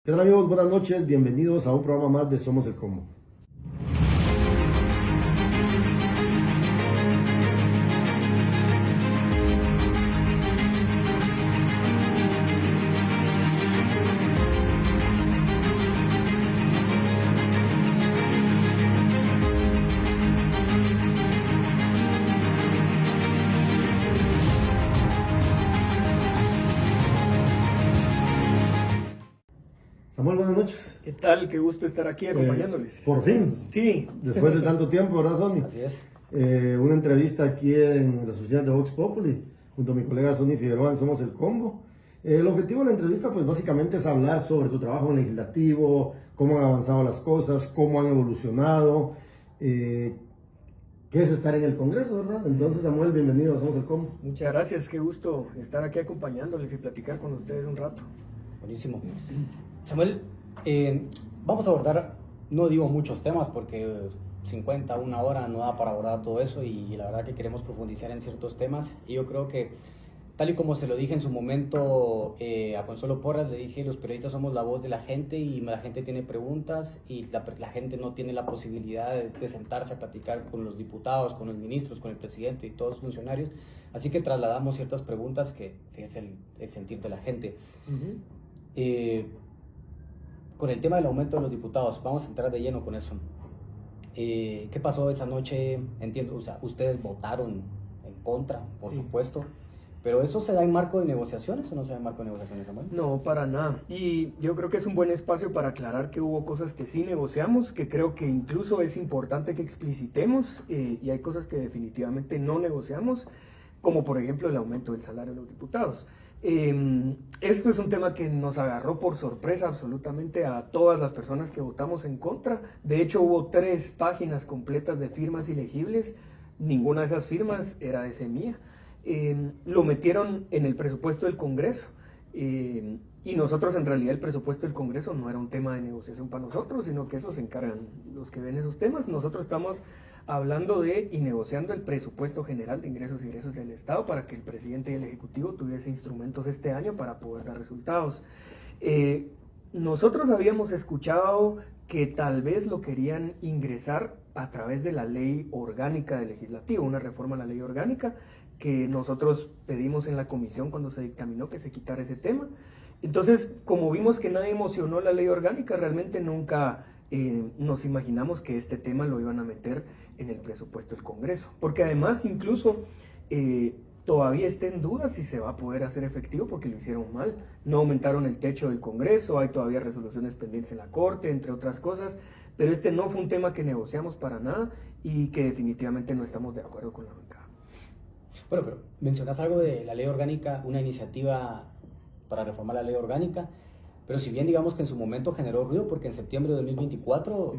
¿Qué tal amigos? Buenas noches, bienvenidos a un programa más de Somos el Combo. Samuel, buenas noches. ¿Qué tal? Qué gusto estar aquí acompañándoles. Por fin, Sí. después de tanto tiempo, ¿verdad, Sony? Así es. Una entrevista aquí en las oficinas de Vox Populi, junto a mi colega Sony Figueroa en Somos el Combo. El objetivo de la entrevista, pues básicamente es hablar sobre tu trabajo en legislativo, cómo han avanzado las cosas, cómo han evolucionado, qué es estar en el Congreso, ¿verdad? Entonces, Samuel, bienvenido a Somos el Combo. Muchas gracias, qué gusto estar aquí acompañándoles y platicar con ustedes un rato. Buenísimo. Samuel, vamos a abordar, no digo muchos temas porque 50, una hora no da para abordar todo eso y la verdad que queremos profundizar en ciertos temas y yo creo que tal y como se lo dije en su momento a Consuelo Porras, le dije los periodistas somos la voz de la gente y la gente tiene preguntas y la gente no tiene la posibilidad de sentarse a platicar con los diputados, con los ministros, con el presidente y todos los funcionarios, así que trasladamos ciertas preguntas que es el sentir de la gente. Con el tema del aumento de los diputados, vamos a entrar de lleno con eso. ¿Qué pasó esa noche? Entiendo, o sea, ustedes votaron en contra, por supuesto, pero ¿eso se da en marco de negociaciones o no se da en marco de negociaciones, Samuel? No, para nada. Y yo creo que es un buen espacio para aclarar que hubo cosas que sí negociamos, que creo que incluso es importante que explicitemos, y hay cosas que definitivamente no negociamos, como por ejemplo el aumento del salario de los diputados. Esto es un tema que nos agarró por sorpresa absolutamente a todas las personas que votamos en contra. De hecho, hubo 3 páginas completas de firmas ilegibles. Ninguna de esas firmas era de Semilla. Lo metieron en el presupuesto del Congreso. Y nosotros, en realidad, el presupuesto del Congreso no era un tema de negociación para nosotros, sino que eso se encargan los que ven esos temas. Nosotros estamos hablando de y negociando el presupuesto general de ingresos y egresos del Estado para que el presidente y el Ejecutivo tuviesen instrumentos este año para poder dar resultados. Nosotros habíamos escuchado que tal vez lo querían ingresar a través de la ley orgánica del legislativo, una reforma a la ley orgánica que nosotros pedimos en la comisión cuando se dictaminó que se quitara ese tema. Entonces, como vimos que nadie emocionó la ley orgánica, realmente nunca nos imaginamos que este tema lo iban a meter en el presupuesto del Congreso. Porque además, incluso, todavía está en duda si se va a poder hacer efectivo porque lo hicieron mal. No aumentaron el techo del Congreso, hay todavía resoluciones pendientes en la Corte, entre otras cosas. Pero este no fue un tema que negociamos para nada y que definitivamente no estamos de acuerdo con la bancada. Bueno, pero mencionas algo de la ley orgánica, una iniciativa para reformar la ley orgánica, pero si bien digamos que en su momento generó ruido, porque en septiembre de 2024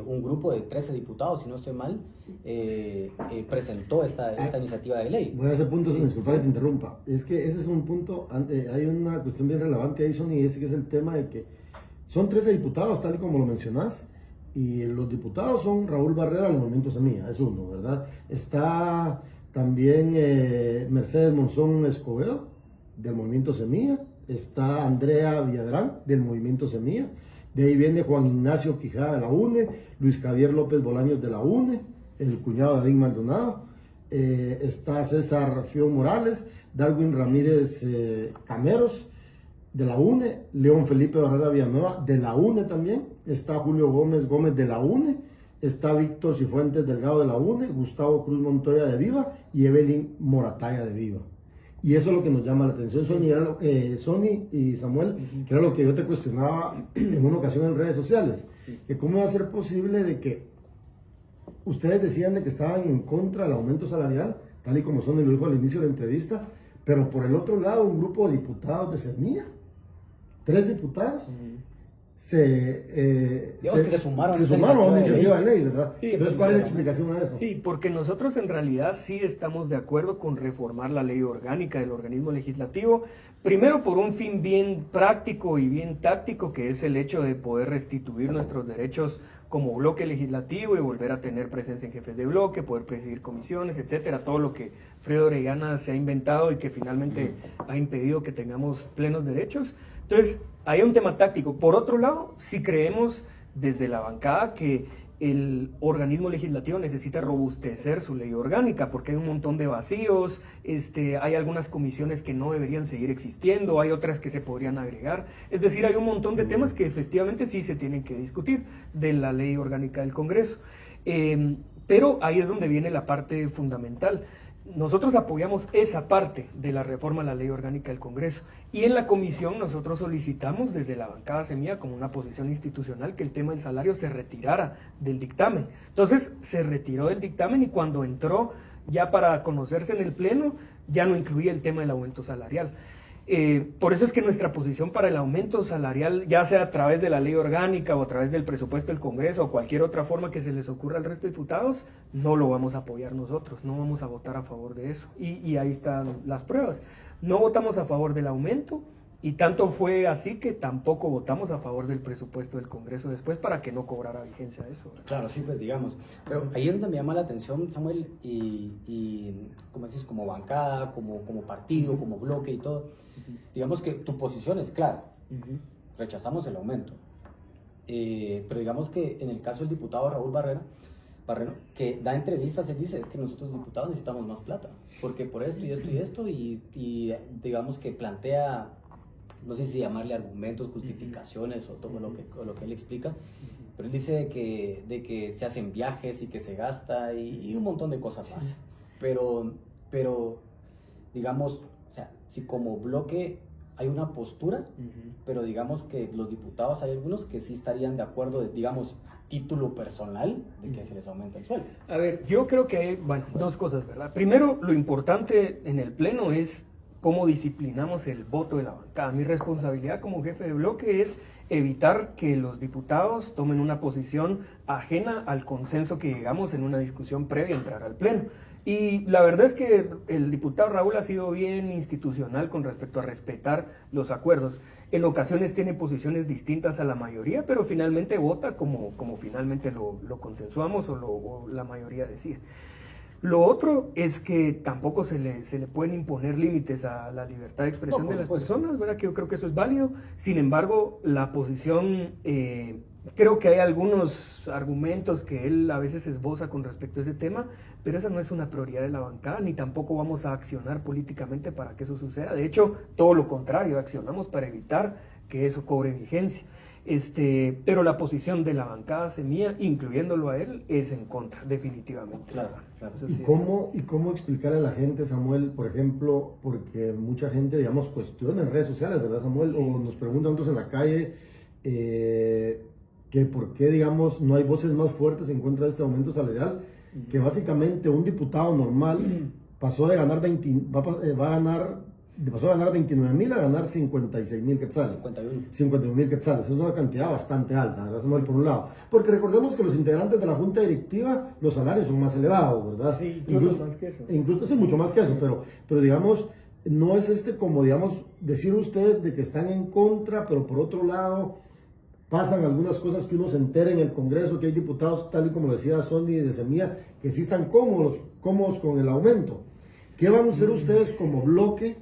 un grupo de 13 diputados, si no estoy mal, presentó esta iniciativa de ley. Voy a ese punto, sin disculpar que te interrumpa. Es que ese es un punto, hay una cuestión bien relevante ahí, Sony, y es que es el tema de que son 13 diputados, tal y como lo mencionás, y los diputados son Raúl Barrera del Movimiento Semilla, es uno, ¿verdad? Está también Mercedes Monzón Escobedo, del Movimiento Semilla. Está Andrea Villagrán, del Movimiento Semilla. De ahí viene Juan Ignacio Quijada de la UNE, Luis Javier López Bolaños de la UNE, el cuñado de Adín Maldonado. Está César Fión Morales, Darwin Ramírez Cameros, de la UNE, León Felipe Barrera Villanueva, de la UNE también. Está Julio Gómez de la UNE. Está Víctor Cifuentes Delgado de la UNE, Gustavo Cruz Montoya de Viva y Evelyn Morataya de Viva. Y eso es lo que nos llama la atención, Sony y Samuel, que era lo que yo te cuestionaba en una ocasión en redes sociales, que cómo va a ser posible de que ustedes decían de que estaban en contra del aumento salarial, tal y como Sony lo dijo al inicio de la entrevista, pero por el otro lado un grupo de diputados de Semilla, 3 diputados, se sumaron a una iniciativa de ley, ¿verdad? Sí, entonces, ¿cuál es la explicación de eso? Sí, porque nosotros en realidad sí estamos de acuerdo con reformar la ley orgánica del organismo legislativo, primero por un fin bien práctico y bien táctico, que es el hecho de poder restituir nuestros derechos como bloque legislativo y volver a tener presencia en jefes de bloque, poder presidir comisiones, etcétera, todo lo que Fredo Orellana se ha inventado y que finalmente ha impedido que tengamos plenos derechos. Entonces, hay un tema táctico. Por otro lado, si creemos desde la bancada que el organismo legislativo necesita robustecer su ley orgánica porque hay un montón de vacíos, hay algunas comisiones que no deberían seguir existiendo, hay otras que se podrían agregar, es decir, hay un montón de temas que efectivamente sí se tienen que discutir de la ley orgánica del Congreso, pero ahí es donde viene la parte fundamental. Nosotros apoyamos esa parte de la reforma a la ley orgánica del Congreso y en la comisión nosotros solicitamos desde la bancada Semilla como una posición institucional que el tema del salario se retirara del dictamen. Entonces se retiró del dictamen y cuando entró ya para conocerse en el pleno ya no incluía el tema del aumento salarial. Por eso es que nuestra posición para el aumento salarial, ya sea a través de la ley orgánica o a través del presupuesto del Congreso o cualquier otra forma que se les ocurra al resto de diputados, no lo vamos a apoyar nosotros, no vamos a votar a favor de eso. Y ahí están las pruebas. No votamos a favor del aumento y tanto fue así que tampoco votamos a favor del presupuesto del Congreso después para que no cobrara vigencia eso, ¿verdad? Claro, sí, pues digamos. Pero ahí es donde me llama la atención, Samuel, y como dices, como bancada, como partido, como bloque y todo, digamos que tu posición es clara. Rechazamos el aumento. Pero digamos que en el caso del diputado Raúl Barreno, que da entrevistas, él dice, es que nosotros diputados necesitamos más plata, porque por esto y esto y esto, y digamos que plantea, no sé si llamarle argumentos, justificaciones o todo lo que él explica, pero él dice de que se hacen viajes y que se gasta y un montón de cosas más. Pero digamos, o sea, si como bloque hay una postura, pero digamos que los diputados hay algunos que sí estarían de acuerdo, digamos, a título personal, de que se les aumente el sueldo. A ver, yo creo que hay, dos cosas, ¿verdad? Primero, lo importante en el pleno es cómo disciplinamos el voto de la bancada. Mi responsabilidad como jefe de bloque es evitar que los diputados tomen una posición ajena al consenso que llegamos en una discusión previa a entrar al pleno. Y la verdad es que el diputado Raúl ha sido bien institucional con respecto a respetar los acuerdos. En ocasiones tiene posiciones distintas a la mayoría, pero finalmente vota como finalmente lo consensuamos o la mayoría decide. Lo otro es que tampoco se le pueden imponer límites a la libertad de expresión de las personas, ¿verdad? Que yo creo que eso es válido. Sin embargo, la posición, creo que hay algunos argumentos que él a veces esboza con respecto a ese tema, pero esa no es una prioridad de la bancada, ni tampoco vamos a accionar políticamente para que eso suceda. De hecho, todo lo contrario, accionamos para evitar que eso cobre vigencia. Pero la posición de la bancada Semilla, incluyéndolo a él, es en contra, definitivamente. Claro. Sí. ¿Y cómo explicarle a la gente, Samuel, por ejemplo, porque mucha gente, digamos, cuestiona en redes sociales, ¿verdad, Samuel? Sí. O nos preguntan otros en la calle que por qué, digamos, no hay voces más fuertes en contra de este aumento salarial, que básicamente un diputado normal pasó de ganar pasó de ganar 29,000 a ganar 56,000 quetzales. 51,000 quetzales. Es una cantidad bastante alta, ¿verdad, Samuel? Por un lado. Porque recordemos que los integrantes de la Junta Directiva, los salarios son más elevados, ¿verdad? Sí, incluso más que eso. Incluso sí, mucho más que eso, pero digamos, no es como, digamos, decir ustedes de que están en contra, pero por otro lado pasan algunas cosas que uno se entera en el Congreso, que hay diputados, tal y como decía Sonny de Semilla, que sí están cómodos con el aumento. ¿Qué van a hacer ustedes como bloque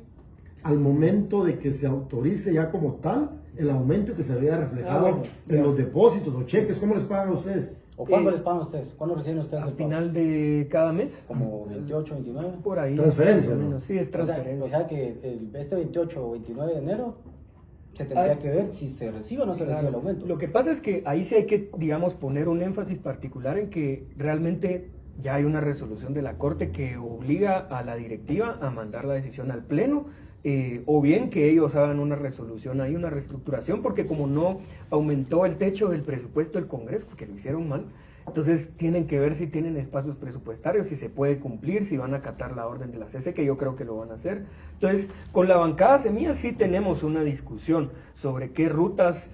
al momento de que se autorice ya como tal el aumento y que se vea reflejado en los depósitos o cheques? ¿Cómo les pagan a ustedes? ¿O cuándo les pagan a ustedes? ¿Cuándo reciben ustedes el pago? ¿Al final de cada mes? ¿Como 28, 29? Por ahí. ¿Transferencia? ¿No? Sí, es transferencia. O sea que este 28 o 29 de enero se tendría que ver si se recibe o no se recibe el aumento. Lo que pasa es que ahí sí hay que, digamos, poner un énfasis particular en que realmente ya hay una resolución de la Corte que obliga a la directiva a mandar la decisión al Pleno, o bien que ellos hagan una resolución ahí, una reestructuración, porque como no aumentó el techo del presupuesto del Congreso, porque lo hicieron mal, entonces tienen que ver si tienen espacios presupuestarios, si se puede cumplir, si van a acatar la orden de la CC, que yo creo que lo van a hacer. Entonces, con la bancada Semilla sí tenemos una discusión sobre qué rutas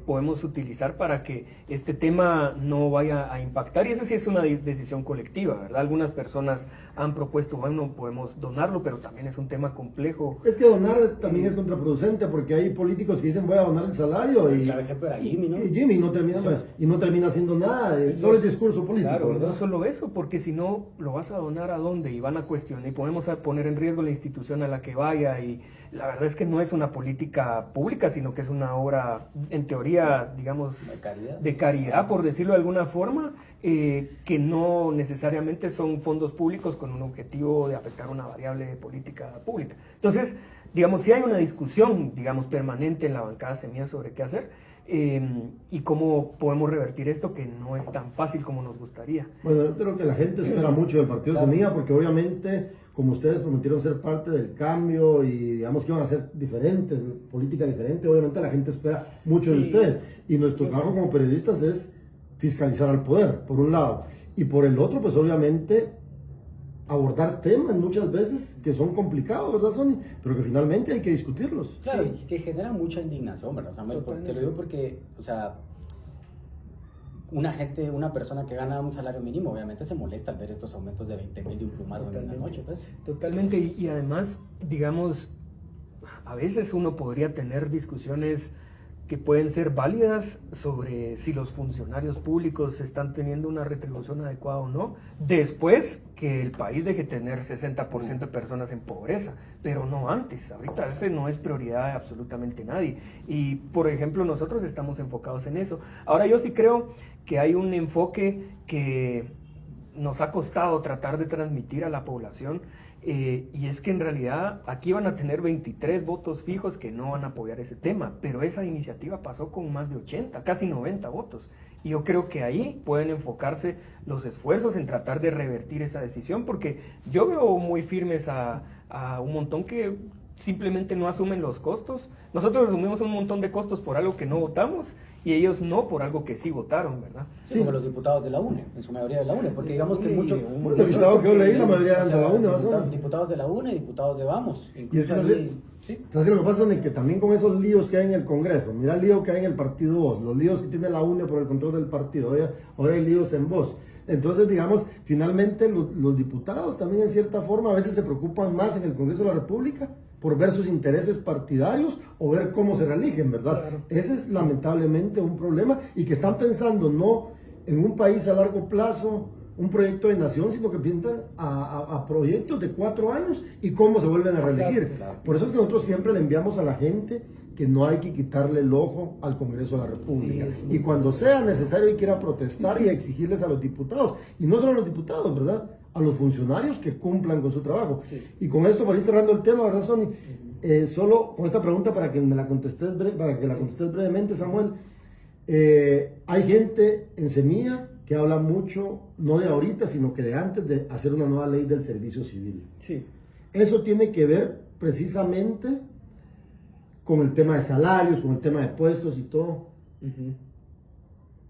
podemos utilizar para que este tema no vaya a impactar. Y esa sí es una decisión colectiva, ¿verdad? Algunas personas han propuesto, bueno, podemos donarlo, pero también es un tema complejo. Es que donar también es contraproducente, porque hay políticos que dicen voy a donar el salario y, Claro, ejemplo era Jimmy, ¿no? y Jimmy no termina haciendo nada, solo es discurso político. Claro, ¿verdad? no solo eso, porque si no, ¿lo vas a donar a dónde? Y van a cuestionar, y podemos poner en riesgo la institución a la que vaya, y la verdad es que no es una política pública, sino que es una obra, en teoría, digamos, de caridad, por decirlo de alguna forma, que no necesariamente son fondos públicos con un objetivo de afectar una variable de política pública. Entonces, digamos, si hay una discusión, digamos, permanente en la bancada Semilla sobre qué hacer, y cómo podemos revertir esto, que no es tan fácil como nos gustaría. Bueno, yo creo que la gente espera mucho del partido Semilla, porque obviamente, como ustedes prometieron ser parte del cambio y digamos que iban a ser diferentes, política diferente, obviamente la gente espera mucho de ustedes. Y nuestro trabajo como periodistas es fiscalizar al poder, por un lado. Y por el otro, pues obviamente abordar temas muchas veces que son complicados, ¿verdad, Sonny? Pero que finalmente hay que discutirlos. Claro, y que genera mucha indignación, ¿verdad, Samuel? Te lo digo porque, o sea, una persona que gana un salario mínimo, obviamente se molesta al ver estos aumentos de 20,000 de un plumazo en una noche, pues. Totalmente, y además, digamos, a veces uno podría tener discusiones que pueden ser válidas sobre si los funcionarios públicos están teniendo una retribución adecuada o no, después que el país deje de tener 60% de personas en pobreza, pero no antes. Ahorita ese no es prioridad de absolutamente nadie. Y, por ejemplo, nosotros estamos enfocados en eso. Ahora, yo sí creo que hay un enfoque que nos ha costado tratar de transmitir a la población, y es que en realidad aquí van a tener 23 votos fijos que no van a apoyar ese tema, pero esa iniciativa pasó con más de 80, casi 90 votos. Y yo creo que ahí pueden enfocarse los esfuerzos en tratar de revertir esa decisión, porque yo veo muy firmes a un montón que simplemente no asumen los costos. Nosotros asumimos un montón de costos por algo que no votamos, y ellos no por algo que sí votaron, ¿verdad? Sí, como los diputados de la UNE, en su mayoría de la UNE, porque digamos que muchos... Bueno, el listado que yo leí, la mayoría de la UNE, diputados de la UNE, diputados de Vamos. Y es que lo que pasa es que también con esos líos que hay en el Congreso, mira el lío que hay en el partido Voz, los líos que tiene la UNE por el control del partido, ahora hay líos en Voz. Entonces, digamos, finalmente los diputados también en cierta forma a veces se preocupan más en el Congreso de la República por ver sus intereses partidarios o ver cómo se reeligen, ¿verdad? Claro. Ese es lamentablemente un problema, y que están pensando no en un país a largo plazo, un proyecto de nación, sino que piensan a proyectos de 4 años y cómo se vuelven a reelegir. Claro. Por eso es que nosotros siempre le enviamos a la gente que no hay que quitarle el ojo al Congreso de la República. Sí, y cuando sea necesario y quiera protestar y exigirles a los diputados, y no solo a los diputados, ¿verdad?, a los funcionarios que cumplan con su trabajo. Sí. Y con esto, para ir cerrando el tema, ¿verdad, Sonny? Solo con esta pregunta para que me la contestes, brevemente, Samuel. Hay gente en Semilla que habla mucho, no de ahorita, sino que de antes, de hacer una nueva ley del servicio civil. Sí. Eso tiene que ver precisamente con el tema de salarios, con el tema de puestos y todo.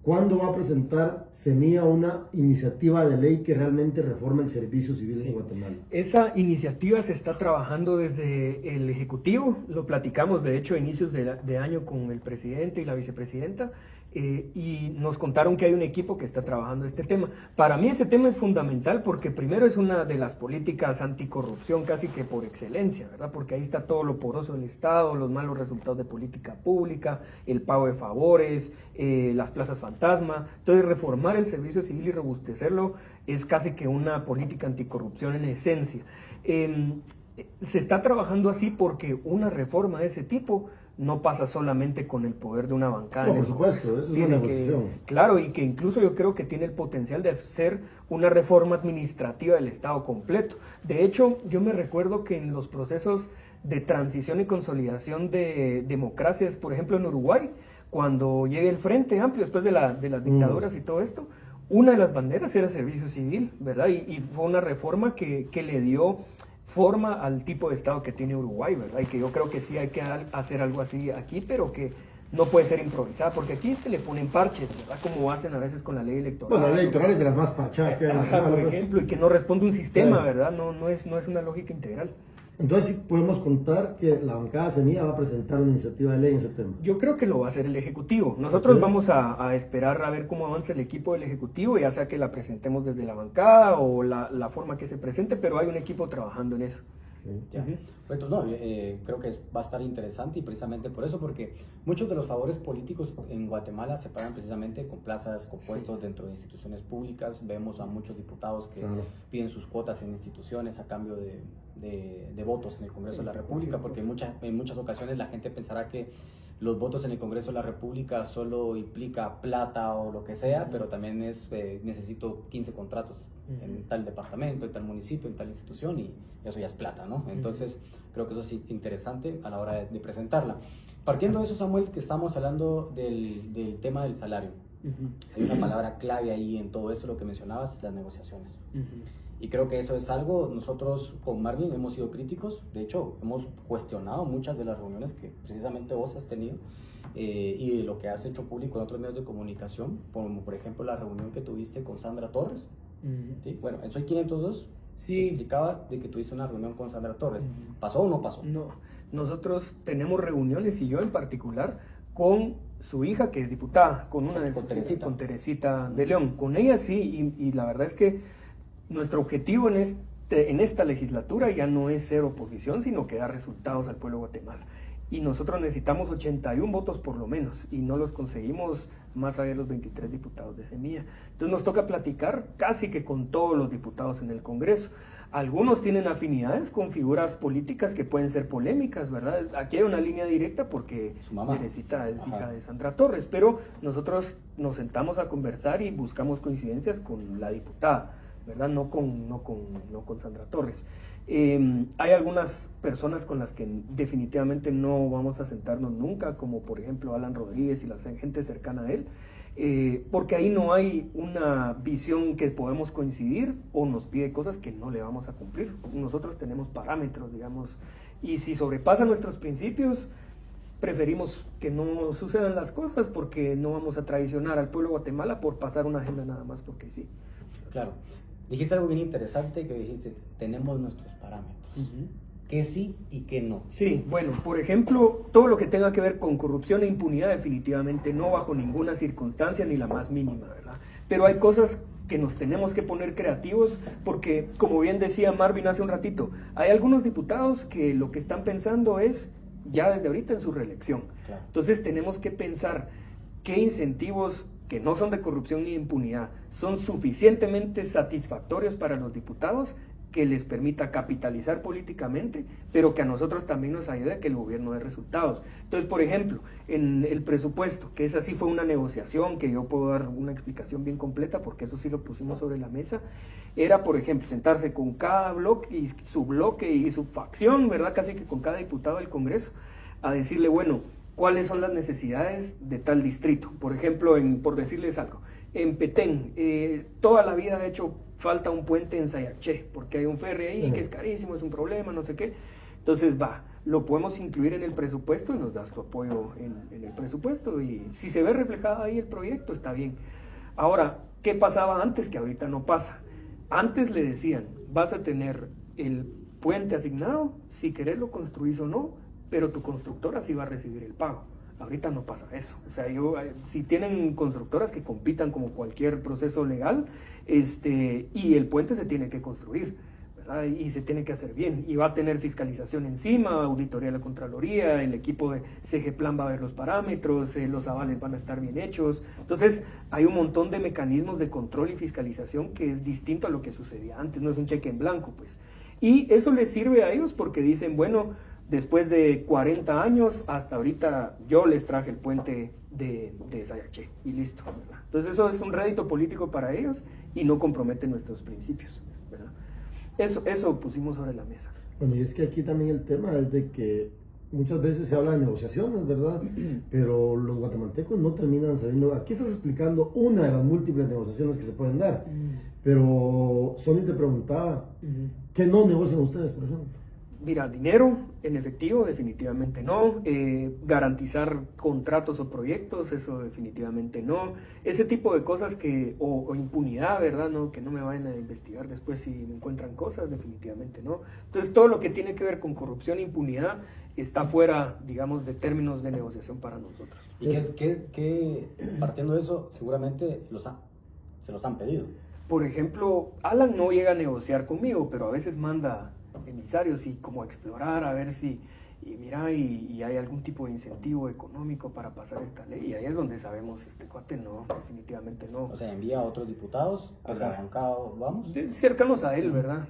¿Cuándo va a presentar Semilla una iniciativa de ley que realmente reforme el servicio civil en Guatemala? Esa iniciativa se está trabajando desde el Ejecutivo, lo platicamos de hecho a inicios de año con el presidente y la vicepresidenta, y nos contaron que hay un equipo que está trabajando este tema. Para mí ese tema es fundamental porque primero es una de las políticas anticorrupción casi que por excelencia, ¿verdad? Porque ahí está todo lo poroso del Estado, los malos resultados de política pública, el pago de favores, las plazas fantasma. Entonces reformar el servicio civil y robustecerlo es casi que una política anticorrupción en esencia. Se está trabajando así porque una reforma de ese tipo no pasa solamente con el poder de una bancada. No, por supuesto, eso es una negociación. Claro, y que incluso yo creo que tiene el potencial de ser una reforma administrativa del Estado completo. De hecho, yo me recuerdo que en los procesos de transición y consolidación de democracias, por ejemplo en Uruguay, cuando llegue el Frente Amplio, después de las dictaduras y todo esto, una de las banderas era servicio civil, ¿verdad? Y fue una reforma que le dio forma al tipo de Estado que tiene Uruguay, ¿verdad? Y que yo creo que sí hay que hacer algo así aquí, pero que no puede ser improvisada, porque aquí se le ponen parches, ¿verdad? Como hacen a veces con la ley electoral. Bueno, la ley electoral es de las más parchadas que hay. Por ejemplo, y que no responde un sistema, ¿verdad? No es una lógica integral. Entonces sí podemos contar que la bancada Semilla va a presentar una iniciativa de ley en ese tema. Yo creo que lo va a hacer el Ejecutivo. Nosotros Ok. vamos a esperar a ver cómo avanza el equipo del Ejecutivo, ya sea que la presentemos desde la bancada o la forma que se presente, pero hay un equipo trabajando en eso. Ok. Ya. Correcto, no, creo que va a estar interesante y precisamente por eso, porque muchos de los favores políticos en Guatemala se pagan precisamente con plazas, con puestos dentro de instituciones públicas. Vemos a muchos diputados que Claro. piden sus cuotas en instituciones a cambio de votos en el Congreso de la República, porque en muchas ocasiones la gente pensará que los votos en el Congreso de la República solo implica plata o lo que sea, pero también es necesito 15 contratos en tal departamento, en tal municipio, en tal institución, y eso ya es plata, ¿no? Entonces, creo que eso es interesante a la hora de presentarla. Partiendo de eso, Samuel, que estamos hablando del tema del salario. Hay una palabra clave ahí en todo eso, lo que mencionabas, las negociaciones. Y creo que eso es algo, nosotros con Marvin hemos sido críticos, de hecho hemos cuestionado muchas de las reuniones que precisamente vos has tenido y de lo que has hecho público en otros medios de comunicación, como por ejemplo la reunión que tuviste con Sandra Torres. ¿Sí? Bueno, en Soy 502 Sí. explicaba de que tuviste una reunión con Sandra Torres. ¿Pasó o no pasó? No, nosotros tenemos reuniones, y yo en particular, con su hija, que es diputada, con una de Con sus Teresita. hijas, con Teresita de León. Con ella sí, y la verdad es que nuestro objetivo en esta legislatura ya no es ser oposición, sino que dar resultados al pueblo de Guatemala. Y nosotros necesitamos 81 votos por lo menos, y no los conseguimos más allá de los 23 diputados de Semilla. Entonces nos toca platicar casi que con todos los diputados en el Congreso. Algunos tienen afinidades con figuras políticas que pueden ser polémicas, ¿verdad? Aquí hay una línea directa porque Su mamá. Teresita es Ajá. hija de Sandra Torres, pero nosotros nos sentamos a conversar y buscamos coincidencias con la diputada, ¿verdad? No con Sandra Torres. Hay algunas personas con las que definitivamente no vamos a sentarnos nunca, como por ejemplo Alan Rodríguez y la gente cercana a él, porque ahí no hay una visión que podemos coincidir, o nos pide cosas que no le vamos a cumplir. Nosotros tenemos parámetros, digamos, y si sobrepasan nuestros principios, preferimos que no sucedan las cosas, porque no vamos a traicionar al pueblo de Guatemala por pasar una agenda nada más porque sí. Claro. Dijiste algo bien interesante, que dijiste, tenemos nuestros parámetros. ¿Qué sí y qué no? Sí, bueno, por ejemplo, todo lo que tenga que ver con corrupción e impunidad, definitivamente no, bajo ninguna circunstancia, ni la más mínima, ¿verdad? Pero hay cosas que nos tenemos que poner creativos, porque, como bien decía Marvin hace un ratito, hay algunos diputados que lo que están pensando es ya desde ahorita en su reelección. Claro. Entonces tenemos que pensar qué incentivos que no son de corrupción ni de impunidad son suficientemente satisfactorios para los diputados, que les permita capitalizar políticamente, pero que a nosotros también nos ayude a que el gobierno dé resultados. Entonces, por ejemplo, en el presupuesto, que esa sí fue una negociación, que yo puedo dar una explicación bien completa, porque eso sí lo pusimos sobre la mesa, era, por ejemplo, sentarse con cada bloque y su facción, ¿verdad? Casi que con cada diputado del Congreso, a decirle, bueno, ¿cuáles son las necesidades de tal distrito? Por ejemplo, por decirles algo, en Petén, toda la vida ha hecho falta un puente en Sayaché, porque hay un ferry ahí que es carísimo, es un problema, no sé qué. Entonces lo podemos incluir en el presupuesto y nos das tu apoyo en el presupuesto, y si se ve reflejado ahí el proyecto, está bien. Ahora, ¿qué pasaba antes que ahorita no pasa? Antes le decían, vas a tener el puente asignado, si querés lo construís o no, pero tu constructora sí va a recibir el pago. Ahorita no pasa eso. O sea, si tienen constructoras que compitan como cualquier proceso legal, y el puente se tiene que construir, ¿verdad? Y se tiene que hacer bien, y va a tener fiscalización encima, auditoría de la Contraloría, el equipo de CG Plan va a ver los parámetros, los avales van a estar bien hechos. Entonces hay un montón de mecanismos de control y fiscalización que es distinto a lo que sucedía antes, no es un cheque en blanco, pues. Y eso les sirve a ellos porque dicen, bueno, después de 40 años, hasta ahorita yo les traje el puente de Sayaché y listo, ¿verdad? Entonces eso es un rédito político para ellos y no compromete nuestros principios, ¿verdad? Eso pusimos sobre la mesa. Bueno, y es que aquí también el tema es de que muchas veces se habla de negociaciones, ¿verdad? Pero los guatemaltecos no terminan sabiendo. Aquí estás explicando una de las múltiples negociaciones que se pueden dar, pero Sony te preguntaba, ¿qué no negocian ustedes, por ejemplo? Mira, dinero, En efectivo, definitivamente no. Garantizar contratos o proyectos, eso definitivamente no. Ese tipo de cosas o impunidad, ¿verdad? No, que no me vayan a investigar después si me encuentran cosas, definitivamente no. Entonces, todo lo que tiene que ver con corrupción e impunidad está fuera, digamos, de términos de negociación para nosotros. Y que partiendo de eso, seguramente se los han pedido. Por ejemplo, Alan no llega a negociar conmigo, pero a veces manda emisarios y como a explorar, a ver si, y mira, y hay algún tipo de incentivo económico para pasar esta ley. Y ahí es donde sabemos, este cuate no, definitivamente no. O sea, envía a otros diputados, pues la bancada, vamos. Cercanos a él, ¿verdad?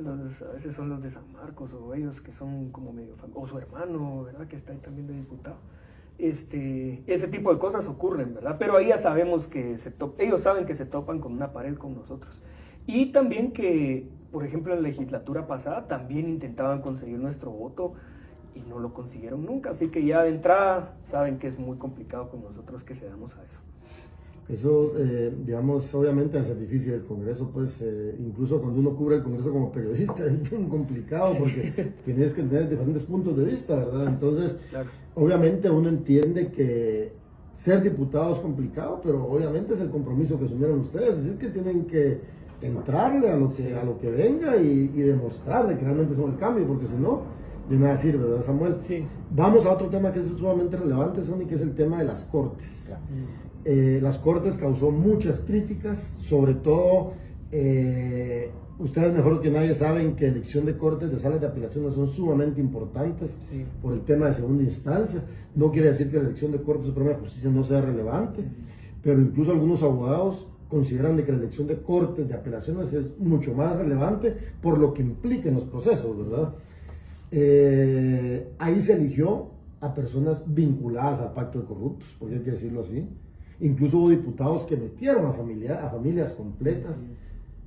A veces son los de San Marcos o ellos que son como medio o su hermano, ¿verdad? Que está ahí también de diputado. Ese tipo de cosas ocurren, ¿verdad? Pero ahí ya sabemos que ellos saben que se topan con una pared con nosotros. Y también que, por ejemplo, en la legislatura pasada también intentaban conseguir nuestro voto y no lo consiguieron nunca. Así que ya de entrada saben que es muy complicado con nosotros que cedamos a eso. Eso, digamos, obviamente es difícil el Congreso, pues, incluso cuando uno cubre el Congreso como periodista, es bien complicado porque tienes que tener diferentes puntos de vista, ¿verdad? Entonces, claro, obviamente uno entiende que ser diputado es complicado, pero obviamente es el compromiso que asumieron ustedes, así es que tienen que entrarle a lo que venga y demostrar de que realmente son el cambio, porque si no, de nada sirve, ¿verdad, Samuel? Sí. Vamos a otro tema que es sumamente relevante, Sonny, que es el tema de las Cortes. Claro. Las Cortes causó muchas críticas, sobre todo, ustedes mejor que nadie saben que elección de Cortes de salas de apelaciones son sumamente importantes, sí, por el tema de segunda instancia. No quiere decir que la elección de Corte Suprema de Justicia no sea relevante, pero incluso algunos abogados consideran de que la elección de Cortes de apelaciones es mucho más relevante por lo que implica en los procesos, ¿verdad? Ahí se eligió a personas vinculadas al pacto de corruptos, porque hay que decirlo así. Incluso hubo diputados que metieron a familias completas.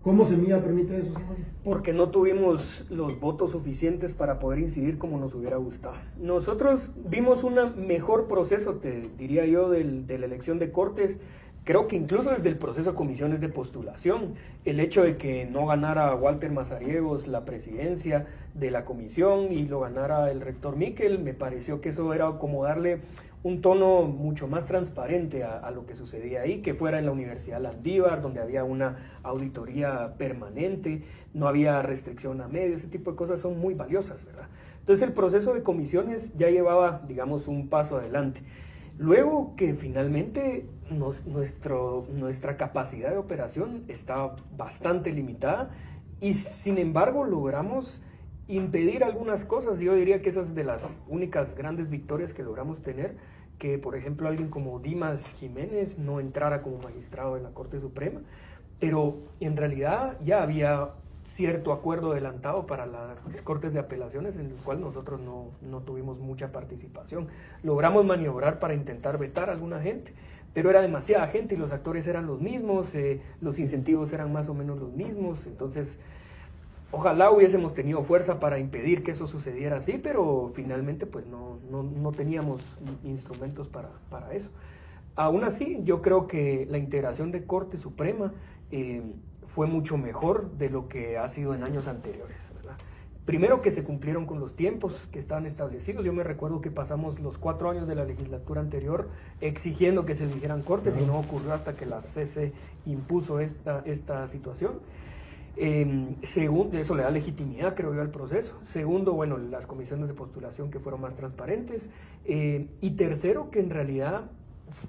¿Cómo Semilla permite eso, señor? Porque no tuvimos los votos suficientes para poder incidir como nos hubiera gustado. Nosotros vimos un mejor proceso, te diría yo, de la elección de Cortes. Creo que incluso desde el proceso de comisiones de postulación, el hecho de que no ganara Walter Mazariegos la presidencia de la comisión y lo ganara el rector Miquel, me pareció que eso era como darle un tono mucho más transparente a lo que sucedía ahí, que fuera en la Universidad Landívar, donde había una auditoría permanente, no había restricción a medios, ese tipo de cosas son muy valiosas, ¿verdad? Entonces el proceso de comisiones ya llevaba, digamos, un paso adelante. Luego que finalmente nuestra capacidad de operación estaba bastante limitada y sin embargo logramos impedir algunas cosas. Yo diría que esas de las únicas grandes victorias que logramos tener, que por ejemplo alguien como Dimas Jiménez no entrara como magistrado en la Corte Suprema, pero en realidad ya había cierto acuerdo adelantado para las Cortes de Apelaciones en el cual nosotros no tuvimos mucha participación. Logramos maniobrar para intentar vetar a alguna gente, pero era demasiada gente y los actores eran los mismos, los incentivos eran más o menos los mismos, entonces ojalá hubiésemos tenido fuerza para impedir que eso sucediera así, pero finalmente pues no teníamos instrumentos para eso. Aún así, yo creo que la integración de Corte Suprema fue mucho mejor de lo que ha sido en años anteriores, ¿verdad? Primero que se cumplieron con los tiempos que estaban establecidos. Yo me recuerdo que pasamos los 4 años de la legislatura anterior exigiendo que se eligieran cortes y no ocurrió hasta que la CC impuso esta situación. Segundo, eso le da legitimidad, creo yo, al proceso. Segundo, bueno, las comisiones de postulación que fueron más transparentes. Y tercero, que en realidad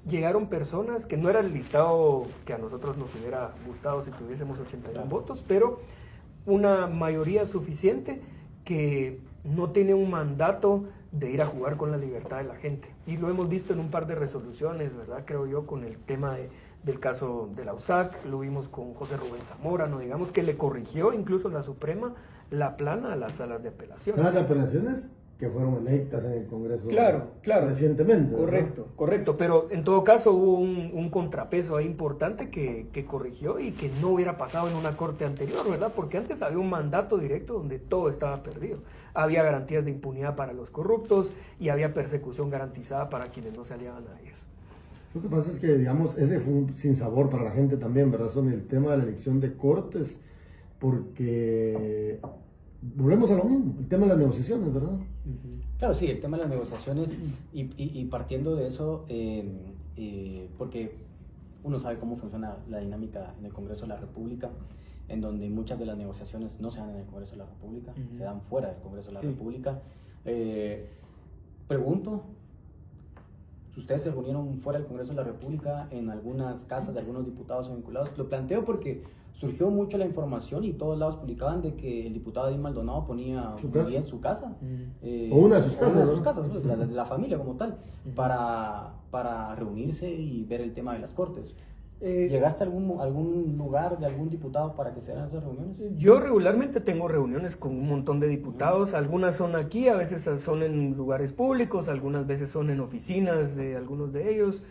llegaron personas que no era el listado que a nosotros nos hubiera gustado si tuviésemos 81 votos, pero una mayoría suficiente que no tiene un mandato de ir a jugar con la libertad de la gente. Y lo hemos visto en un par de resoluciones, ¿verdad? Creo yo, con el tema del caso de la USAC, lo vimos con José Rubén Zamora, ¿no? Digamos que le corrigió incluso la Suprema la plana a las salas de apelación. ¿Salas de apelaciones? Que fueron electas en el Congreso claro, recientemente. Correcto, pero en todo caso hubo un contrapeso ahí importante que corrigió y que no hubiera pasado en una corte anterior, ¿verdad? Porque antes había un mandato directo donde todo estaba perdido. Había garantías de impunidad para los corruptos y había persecución garantizada para quienes no se aliaban a ellos. Lo que pasa es que, digamos, ese fue un sinsabor para la gente también, ¿verdad? Son el tema de la elección de cortes, porque volvemos a lo mismo, el tema de las negociaciones, ¿verdad? Claro, sí, el tema de las negociaciones y partiendo de eso, porque uno sabe cómo funciona la dinámica en el Congreso de la República, en donde muchas de las negociaciones no se dan en el Congreso de la República, se dan fuera del Congreso de la República. Pregunto, si ustedes se reunieron fuera del Congreso de la República en algunas casas de algunos diputados o vinculados, lo planteo porque surgió mucho la información y todos lados publicaban de que el diputado Eddy Maldonado ponía bien su casa. O una de sus casas. Una de sus casas, pues, la familia como tal, para reunirse y ver el tema de las Cortes. ¿Llegaste a algún lugar de algún diputado para que se hagan esas reuniones? Yo regularmente tengo reuniones con un montón de diputados, algunas son aquí, a veces son en lugares públicos, algunas veces son en oficinas de algunos de ellos,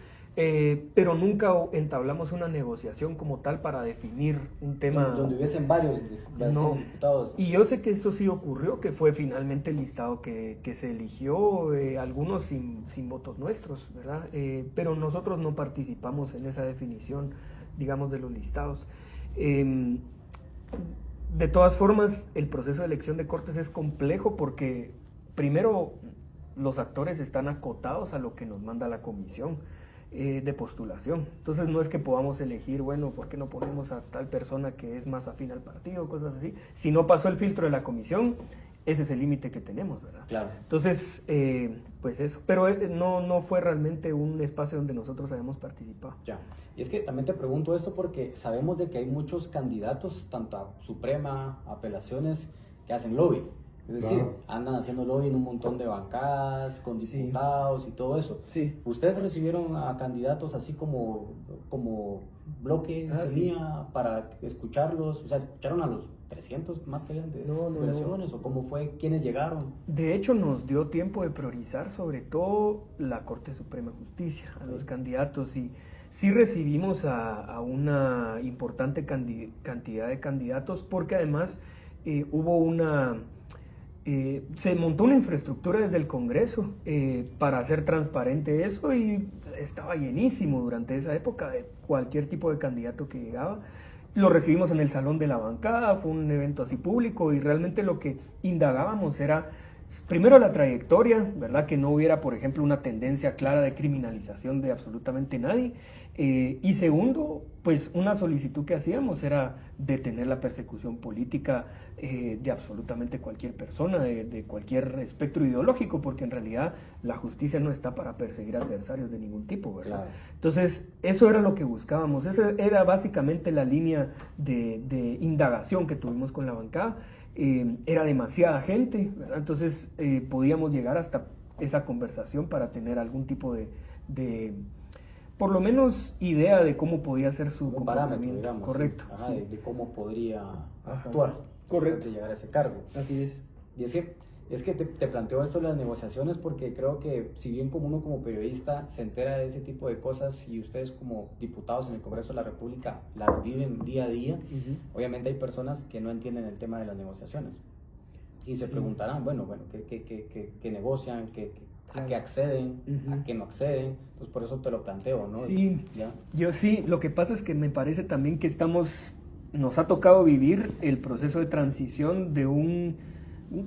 pero nunca entablamos una negociación como tal para definir un tema. Donde hubiesen varios no. diputados. Y yo sé que eso sí ocurrió, que fue finalmente el listado que se eligió, algunos sin votos nuestros, ¿verdad? Pero nosotros no participamos en esa definición, digamos, de los listados. De todas formas, el proceso de elección de Cortes es complejo porque, primero, los actores están acotados a lo que nos manda la comisión de postulación. Entonces no es que podamos elegir, bueno, ¿por qué no ponemos a tal persona que es más afín al partido? Cosas así. Si no pasó el filtro de la comisión, ese es el límite que tenemos, ¿verdad? Claro. Entonces, pues eso. Pero no fue realmente un espacio donde nosotros hayamos participado. Ya. Y es que también te pregunto esto porque sabemos de que hay muchos candidatos, tanto a Suprema, a apelaciones, que hacen lobby. Es decir, andan haciendo lobby en un montón de bancadas, con diputados y todo eso. Sí. ¿Ustedes recibieron a candidatos así como bloque semilla para escucharlos? O sea, ¿escucharon a los 300 más que habían de operaciones? ¿O cómo fue? ¿Quiénes llegaron? De hecho, nos dio tiempo de priorizar sobre todo la Corte Suprema de Justicia, a los candidatos, y sí recibimos a una importante cantidad de candidatos porque además hubo se montó una infraestructura desde el Congreso para hacer transparente eso y estaba llenísimo durante esa época de cualquier tipo de candidato que llegaba. Lo recibimos en el Salón de la Bancada, fue un evento así público y realmente lo que indagábamos era, primero, la trayectoria, ¿verdad? Que no hubiera, por ejemplo, una tendencia clara de criminalización de absolutamente nadie. Y segundo, pues una solicitud que hacíamos era detener la persecución política de absolutamente cualquier persona, de cualquier espectro ideológico, porque en realidad la justicia no está para perseguir adversarios de ningún tipo, ¿verdad? Claro. Entonces, eso era lo que buscábamos, esa era básicamente la línea de indagación que tuvimos con la bancada. Era demasiada gente, ¿verdad? Entonces podíamos llegar hasta esa conversación para tener algún tipo de por lo menos idea de cómo podía ser su parámetro, digamos. Correcto. Sí. Ajá, sí. de cómo podría actuar. Correcto. Antes de llegar a ese cargo. Así es. Y es que te planteo esto de las negociaciones porque creo que si bien como uno como periodista se entera de ese tipo de cosas y ustedes como diputados en el Congreso de la República las viven día a día, obviamente hay personas que no entienden el tema de las negociaciones y se preguntarán, bueno, ¿qué negocian? ¿A qué acceden? ¿A qué no acceden? Entonces por eso te lo planteo, ¿no? Sí, ¿ya? Yo sí, lo que pasa es que me parece también que nos ha tocado vivir el proceso de transición de un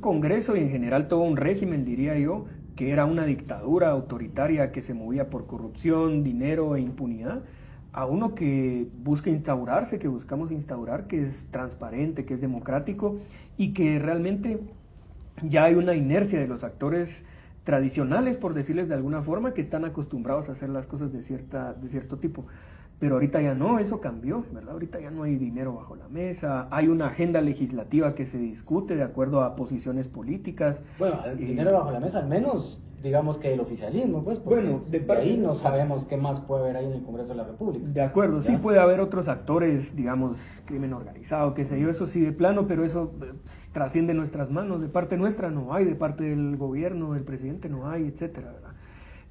Congreso y en general todo un régimen, diría yo, que era una dictadura autoritaria que se movía por corrupción, dinero e impunidad, a uno que busca instaurarse, que buscamos instaurar, que es transparente, que es democrático y que realmente ya hay una inercia de los actores tradicionales, por decirles de alguna forma, que están acostumbrados a hacer las cosas de cierto tipo. Pero ahorita ya no, eso cambió, ¿verdad? Ahorita ya no hay dinero bajo la mesa, hay una agenda legislativa que se discute de acuerdo a posiciones políticas. Bueno, el dinero bajo la mesa, al menos, digamos que el oficialismo, pues, bueno, de ahí no sabemos qué más puede haber ahí en el Congreso de la República. De acuerdo, ¿ya? Sí puede haber otros actores, digamos, crimen organizado, qué sé yo, eso sí de plano, pero eso trasciende nuestras manos, de parte nuestra no hay, de parte del gobierno, del presidente no hay, etcétera, ¿verdad?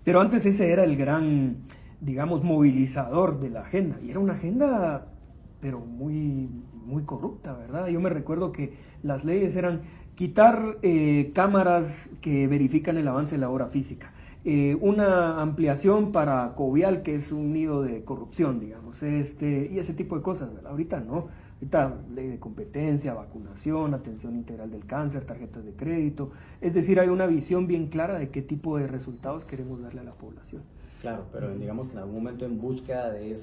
Pero antes ese era el gran, digamos, movilizador de la agenda, y era una agenda, pero muy, muy corrupta, ¿verdad? Yo me recuerdo que las leyes eran quitar cámaras que verifican el avance de la obra física, una ampliación para Covial, que es un nido de corrupción, digamos, y ese tipo de cosas, ¿verdad? Ahorita no, Ahorita ley de competencia, vacunación, atención integral del cáncer, tarjetas de crédito. Es decir, hay una visión bien clara de qué tipo de resultados queremos darle a la población. Claro, pero digamos que en algún momento en búsqueda de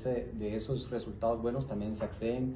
esos resultados buenos también se acceden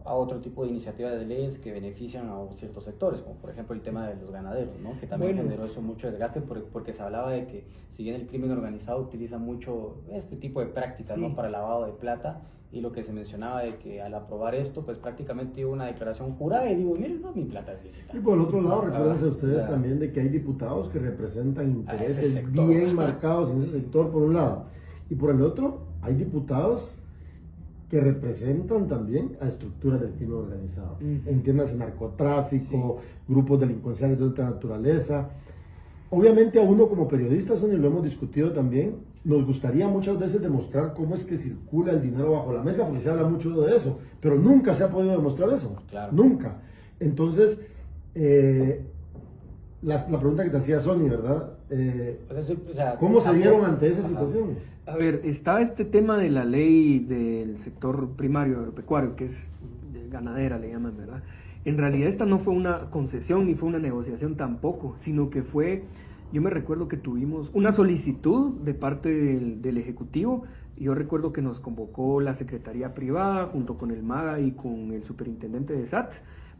a otro tipo de iniciativas de leyes que benefician a ciertos sectores, como por ejemplo el tema de los ganaderos, ¿no? Que también generó eso mucho desgaste porque se hablaba de que si bien el crimen organizado utiliza mucho este tipo de prácticas, ¿no? Para el lavado de plata, y lo que se mencionaba de que al aprobar esto, pues prácticamente hubo una declaración jurada y digo, miren, no, mi plata es lícita. Y por el otro lado, recuérdense ustedes también de que hay diputados que representan intereses sector, bien marcados en ese sector, por un lado. Y por el otro, hay diputados que representan también a estructuras del crimen organizado, en temas de narcotráfico, grupos delincuenciales de otra naturaleza. Obviamente a uno como periodista, Sonia, lo hemos discutido también, nos gustaría muchas veces demostrar cómo es que circula el dinero bajo la mesa, porque se habla mucho de eso, pero nunca se ha podido demostrar eso, nunca. Entonces, la pregunta que te hacía Sonia, ¿verdad? ¿Cómo se dieron ante esa situación? A ver, está este tema de la ley del sector primario agropecuario, que es ganadera, le llaman, ¿verdad? En realidad esta no fue una concesión ni fue una negociación tampoco, sino que fue, yo me recuerdo que tuvimos una solicitud de parte del Ejecutivo. Yo recuerdo que nos convocó la Secretaría Privada junto con el MAGA y con el Superintendente de SAT,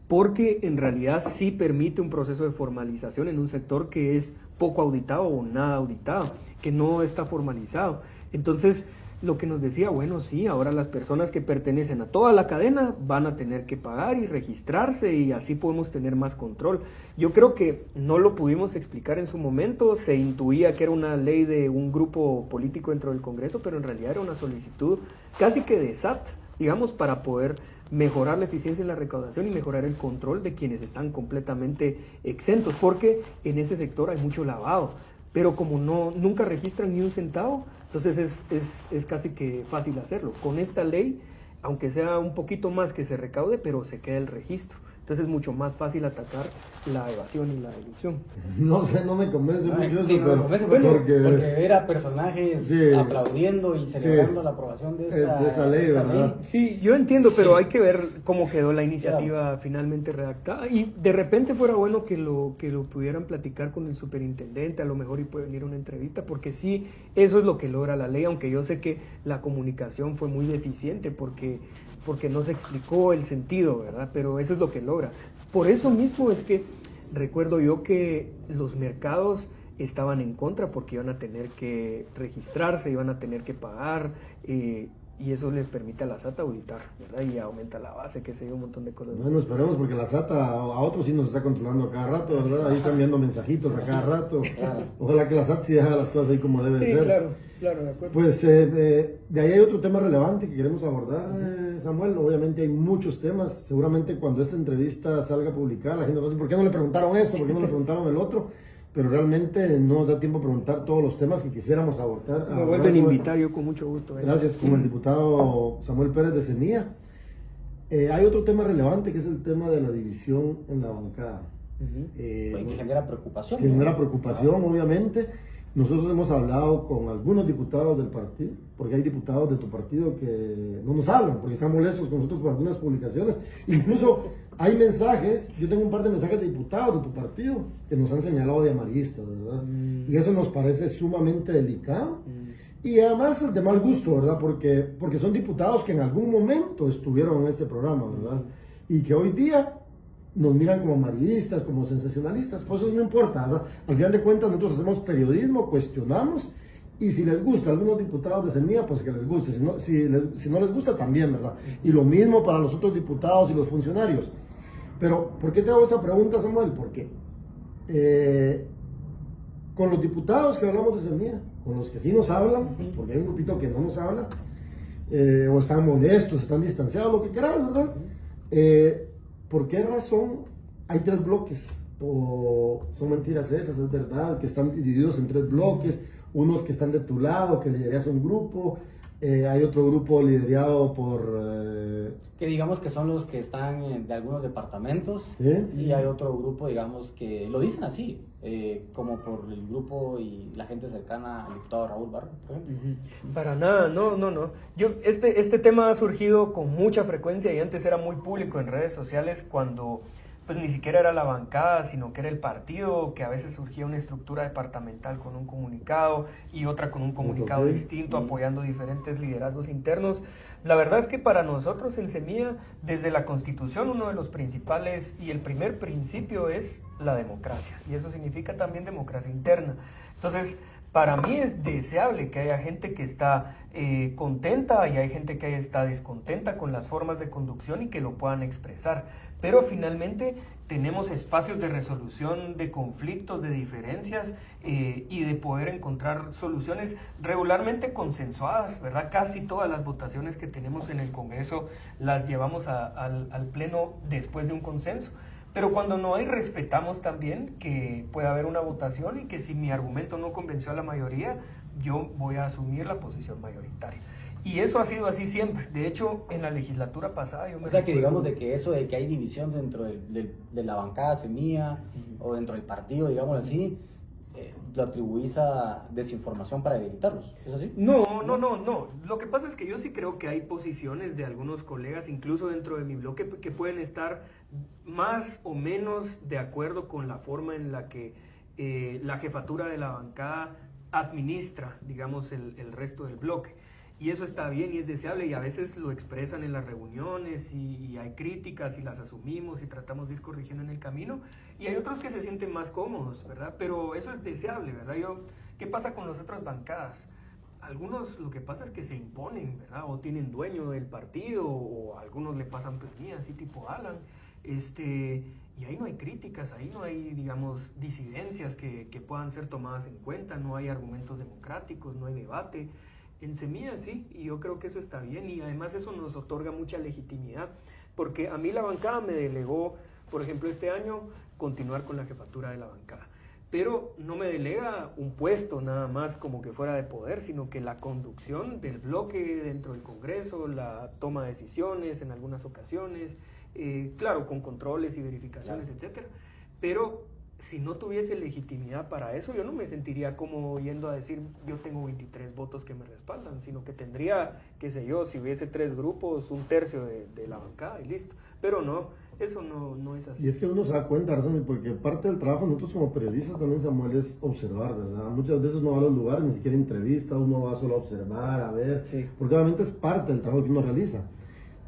porque en realidad sí permite un proceso de formalización en un sector que es poco auditado o nada auditado, que no está formalizado. Entonces, lo que nos decía, bueno, sí, ahora las personas que pertenecen a toda la cadena van a tener que pagar y registrarse y así podemos tener más control. Yo creo que no lo pudimos explicar en su momento, se intuía que era una ley de un grupo político dentro del Congreso, pero en realidad era una solicitud casi que de SAT, digamos, para poder mejorar la eficiencia en la recaudación y mejorar el control de quienes están completamente exentos, porque en ese sector hay mucho lavado, pero como nunca registran ni un centavo, entonces es casi que fácil hacerlo. Con esta ley, aunque sea un poquito más que se recaude, pero se queda el registro. Entonces es mucho más fácil atacar la evasión y la elusión. No sé, no me convence mucho sí, eso, no me convence porque ver a personajes sí, aplaudiendo y celebrando la aprobación de esa ley, ¿verdad? Sí, yo entiendo, pero hay que ver cómo quedó la iniciativa finalmente redactada. Y de repente fuera bueno que lo pudieran platicar con el superintendente, a lo mejor, y puede venir una entrevista, porque sí, eso es lo que logra la ley, aunque yo sé que la comunicación fue muy deficiente porque no se explicó el sentido, ¿verdad? Pero eso es lo que logra. Por eso mismo es que recuerdo yo que los mercados estaban en contra porque iban a tener que registrarse, iban a tener que pagar, y eso les permite a la SAT auditar, ¿verdad? Y aumenta la base, que sé yo, un montón de cosas. Bueno, esperemos porque la SAT a otros sí nos está controlando a cada rato, ¿verdad? Ahí están viendo mensajitos a cada rato. Ojalá que la SAT sí deje las cosas ahí como debe ser. Claro, de acuerdo. Pues de ahí hay otro tema relevante que queremos abordar, Samuel. Obviamente hay muchos temas. Seguramente cuando esta entrevista salga publicada, la gente va a decir, ¿por qué no le preguntaron esto? ¿Por qué no le preguntaron el otro? Pero realmente no nos da tiempo a preguntar todos los temas que quisiéramos abordar. Me vuelven a invitar, yo con mucho gusto. Gracias, como el diputado Samuel Pérez de Semilla. Hay otro tema relevante que es el tema de la división en la bancada. Que genera preocupación. Que genera preocupación, obviamente. Nosotros hemos hablado con algunos diputados del partido, porque hay diputados de tu partido que no nos hablan, porque están molestos con nosotros por algunas publicaciones. Incluso hay mensajes, yo tengo un par de mensajes de diputados de tu partido que nos han señalado de amarillistas, ¿verdad? Y eso nos parece sumamente delicado. Y además de mal gusto, ¿verdad? Porque son diputados que en algún momento estuvieron en este programa, ¿verdad? Y que hoy día nos miran como amarillistas, como sensacionalistas. Pues eso no importa, ¿verdad? Al final de cuentas nosotros hacemos periodismo, cuestionamos, y si les gusta a algunos diputados de Semilla, pues que les guste. Si no les gusta, también, ¿verdad? Y lo mismo para los otros diputados y los funcionarios. Pero, ¿por qué te hago esta pregunta, Samuel? Porque con los diputados que hablamos de Semilla, con los que sí nos hablan, porque hay un grupito que no nos habla, o están molestos, están distanciados, lo que quieran, ¿verdad? ¿Por qué razón hay 3 bloques? ¿O son mentiras esas? ¿Es verdad que están divididos en 3 bloques? Unos que están de tu lado, que lideras un grupo, Hay otro grupo liderado por... Que digamos que son los que están de algunos departamentos, ¿sí? y hay otro grupo, digamos, que lo dicen así, como por el grupo y la gente cercana al diputado Raúl Barra, por ejemplo. Para nada, no. Este tema ha surgido con mucha frecuencia y antes era muy público en redes sociales cuando pues ni siquiera era la bancada, sino que era el partido, que a veces surgía una estructura departamental con un comunicado y otra con un comunicado distinto, apoyando diferentes liderazgos internos. La verdad es que para nosotros en Semilla, desde la Constitución, uno de los principales y el primer principio es la democracia, y eso significa también democracia interna. Entonces, para mí es deseable que haya gente que está contenta y hay gente que está descontenta con las formas de conducción y que lo puedan expresar. Pero finalmente tenemos espacios de resolución de conflictos, de diferencias y de poder encontrar soluciones regularmente consensuadas, ¿verdad? Casi todas las votaciones que tenemos en el Congreso las llevamos al Pleno después de un consenso. Pero cuando no hay, respetamos también que puede haber una votación y que si mi argumento no convenció a la mayoría, yo voy a asumir la posición mayoritaria. Y eso ha sido así siempre. De hecho, en la legislatura pasada yo me... O sea, que digamos de que eso de que hay división dentro de la bancada Semilla o dentro del partido, digamos así, lo atribuís a desinformación para debilitarlos, ¿es así? No. Lo que pasa es que yo sí creo que hay posiciones de algunos colegas, incluso dentro de mi bloque, que pueden estar más o menos de acuerdo con la forma en la que la jefatura de la bancada administra, digamos, el resto del bloque. Y eso está bien y es deseable y a veces lo expresan en las reuniones y hay críticas y las asumimos y tratamos de ir corrigiendo en el camino. Y hay otros que se sienten más cómodos, ¿verdad? Pero eso es deseable, ¿verdad? ¿Qué pasa con las otras bancadas? Algunos lo que pasa es que se imponen, ¿verdad? O tienen dueño del partido o algunos le pasan planillas, así tipo Alan. Y ahí no hay críticas, ahí no hay, digamos, disidencias que puedan ser tomadas en cuenta, no hay argumentos democráticos, no hay debate. En Semilla sí, y yo creo que eso está bien y además eso nos otorga mucha legitimidad, porque a mí la bancada me delegó, por ejemplo, este año continuar con la jefatura de la bancada, pero no me delega un puesto nada más como que fuera de poder, sino que la conducción del bloque dentro del Congreso, la toma de decisiones en algunas ocasiones, claro, con controles y verificaciones, etcétera, pero si no tuviese legitimidad para eso, yo no me sentiría como yendo a decir yo tengo 23 votos que me respaldan, sino que tendría, qué sé yo, si hubiese 3 grupos, 1/3 de la bancada y listo. Pero no, eso no es así. Y es que uno se da cuenta, Arsene, porque parte del trabajo de nosotros como periodistas también, Samuel, es observar, ¿verdad? Muchas veces no va a los lugares, ni siquiera entrevista, uno va solo a observar, a ver, sí, porque obviamente es parte del trabajo que uno realiza.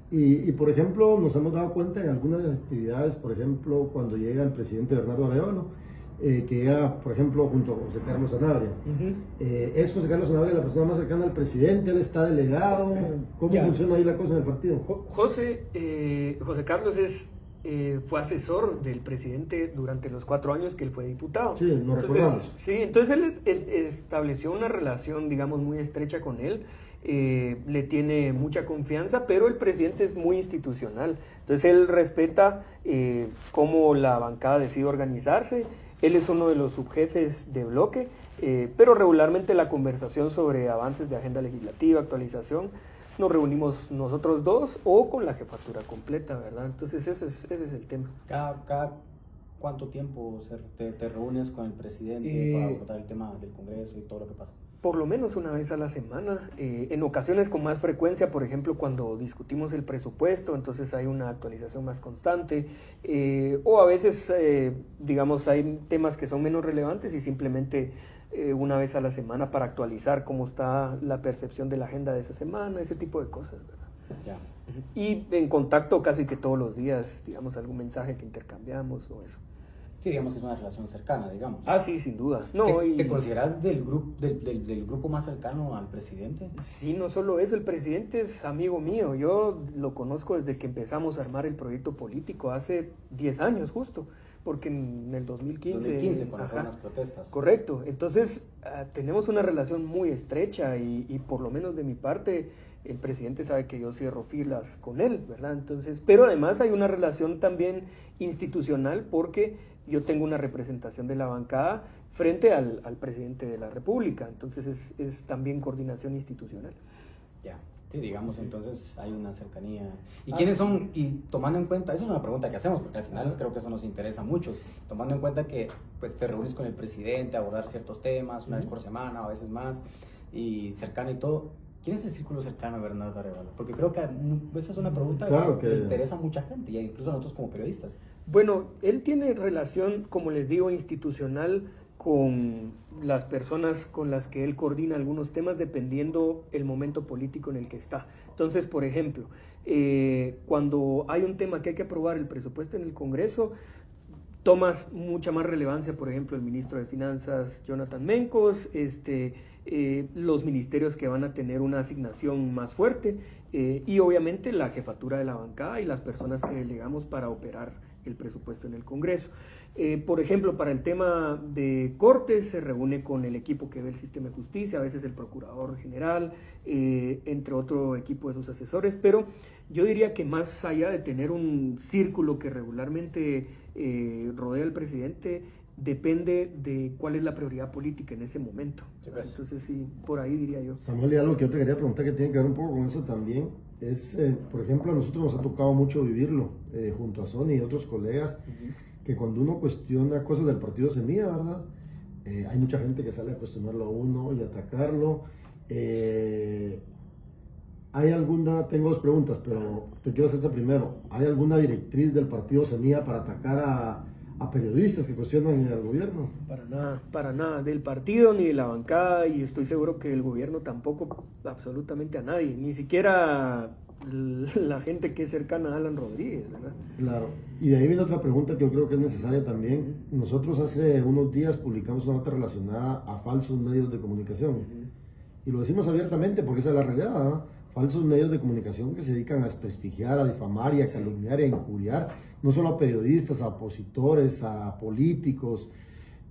Y por ejemplo, nos hemos dado cuenta en algunas actividades, por ejemplo, cuando llega el presidente Bernardo Arevalo, que llega, por ejemplo, junto a José Carlos Sanabria. ¿Es José Carlos Sanabria la persona más cercana al presidente? ¿Él está delegado? ¿Cómo funciona ahí la cosa en el partido? José Carlos fue asesor del presidente durante los 4 años que él fue diputado. Sí, nos recordamos. Sí, entonces él estableció una relación, digamos, muy estrecha con él. Le tiene mucha confianza, pero el presidente es muy institucional. Entonces él respeta cómo la bancada decide organizarse. Él es uno de los subjefes de bloque, pero regularmente la conversación sobre avances de agenda legislativa, actualización, nos reunimos nosotros dos o con la jefatura completa, ¿verdad? Entonces ese es el tema. ¿Cada cuánto tiempo te reúnes con el presidente para abordar el tema del Congreso y todo lo que pasa? Por lo menos una vez a la semana, en ocasiones con más frecuencia, por ejemplo, cuando discutimos el presupuesto, entonces hay una actualización más constante, o a veces, digamos, hay temas que son menos relevantes y simplemente una vez a la semana para actualizar cómo está la percepción de la agenda de esa semana, ese tipo de cosas, ¿verdad? Ya. Y en contacto casi que todos los días, digamos, algún mensaje que intercambiamos o eso. Sí, digamos que es una relación cercana, digamos. Ah, sí, sin duda. No, ¿Te consideras del grupo más cercano al presidente? Sí, no solo eso, el presidente es amigo mío. Yo lo conozco desde que empezamos a armar el proyecto político, hace 10 años justo, porque en el 2015 cuando fueron las protestas. Correcto, entonces tenemos una relación muy estrecha y por lo menos de mi parte, el presidente sabe que yo cierro filas con él, ¿verdad? Entonces, pero además hay una relación también institucional porque yo tengo una representación de la bancada frente al presidente de la República, entonces es también coordinación institucional. Ya. Sí, digamos, entonces hay una cercanía. ¿Y quiénes son? Y tomando en cuenta, esa es una pregunta que hacemos, porque al final creo que eso nos interesa a muchos, tomando en cuenta que pues te reúnes con el presidente a abordar ciertos temas, una vez por semana, a veces más, y cercano y todo. ¿Quién es el círculo cercano a Bernardo Arévalo? Porque creo que esa es una pregunta que le interesa a mucha gente, y incluso a nosotros como periodistas. Bueno, él tiene relación, como les digo, institucional con las personas con las que él coordina algunos temas dependiendo el momento político en el que está. Entonces, por ejemplo, cuando hay un tema que hay que aprobar el presupuesto en el Congreso, tomas mucha más relevancia, por ejemplo, el ministro de Finanzas, Jonathan Mencos, los ministerios que van a tener una asignación más fuerte y obviamente la jefatura de la bancada y las personas que delegamos para operar el presupuesto en el Congreso. Por ejemplo, para el tema de Cortes se reúne con el equipo que ve el sistema de justicia, a veces el procurador general, entre otro equipo de sus asesores, pero yo diría que más allá de tener un círculo que regularmente rodea al presidente, depende de cuál es la prioridad política en ese momento. Entonces sí, por ahí diría yo. Samuel, y algo que yo te quería preguntar que tiene que ver un poco con eso también, es, por ejemplo, a nosotros nos ha tocado mucho vivirlo, junto a Sony y otros colegas, que cuando uno cuestiona cosas del partido Semilla, ¿verdad? Hay mucha gente que sale a cuestionarlo a uno y atacarlo. ¿Hay alguna, tengo dos preguntas, pero te quiero hacerte primero, ¿hay alguna directriz del partido Semilla para atacar a periodistas que cuestionan al gobierno? Para nada, del partido ni de la bancada, y estoy seguro que el gobierno tampoco, absolutamente a nadie, ni siquiera la gente que es cercana a Alan Rodríguez, ¿verdad? Claro, y de ahí viene otra pregunta que yo creo que es necesaria también. Nosotros hace unos días publicamos una nota relacionada a falsos medios de comunicación, y lo decimos abiertamente porque esa es la realidad, ¿verdad? Falsos medios de comunicación que se dedican a desprestigiar, a difamar y a calumniar y a injuriar, no solo a periodistas, a opositores, a políticos,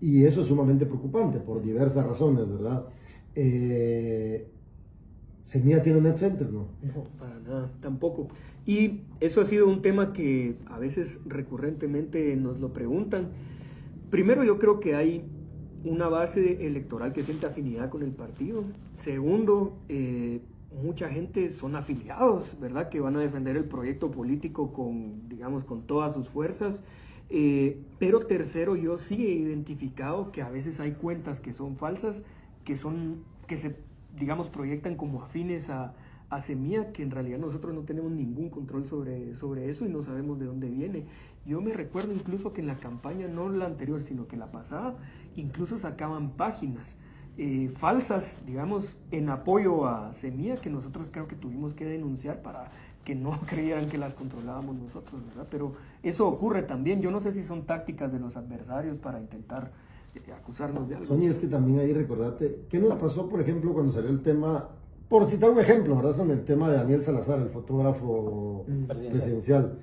y eso es sumamente preocupante por diversas razones, ¿verdad? Semilla tiene net centers, ¿no? No, para nada, tampoco. Y eso ha sido un tema que a veces recurrentemente nos lo preguntan. Primero, yo creo que hay una base electoral que siente afinidad con el partido. Segundo, mucha gente son afiliados, ¿verdad? Que van a defender el proyecto político con, digamos, con todas sus fuerzas. Pero tercero, yo sí he identificado que a veces hay cuentas que son falsas, que se, digamos, proyectan como afines a Semilla, que en realidad nosotros no tenemos ningún control sobre eso y no sabemos de dónde viene. Yo me recuerdo incluso que en la campaña, no la anterior, sino que la pasada, incluso sacaban páginas falsas, digamos, en apoyo a Semilla, que nosotros creo que tuvimos que denunciar para que no creyeran que las controlábamos nosotros, ¿verdad? Pero eso ocurre también. Yo no sé si son tácticas de los adversarios para intentar acusarnos de algo. Sonia, es que también ahí recordate, ¿qué nos pasó, por ejemplo, cuando salió el tema, por citar un ejemplo, ¿verdad? Son el tema de Daniel Salazar, el fotógrafo presidencial.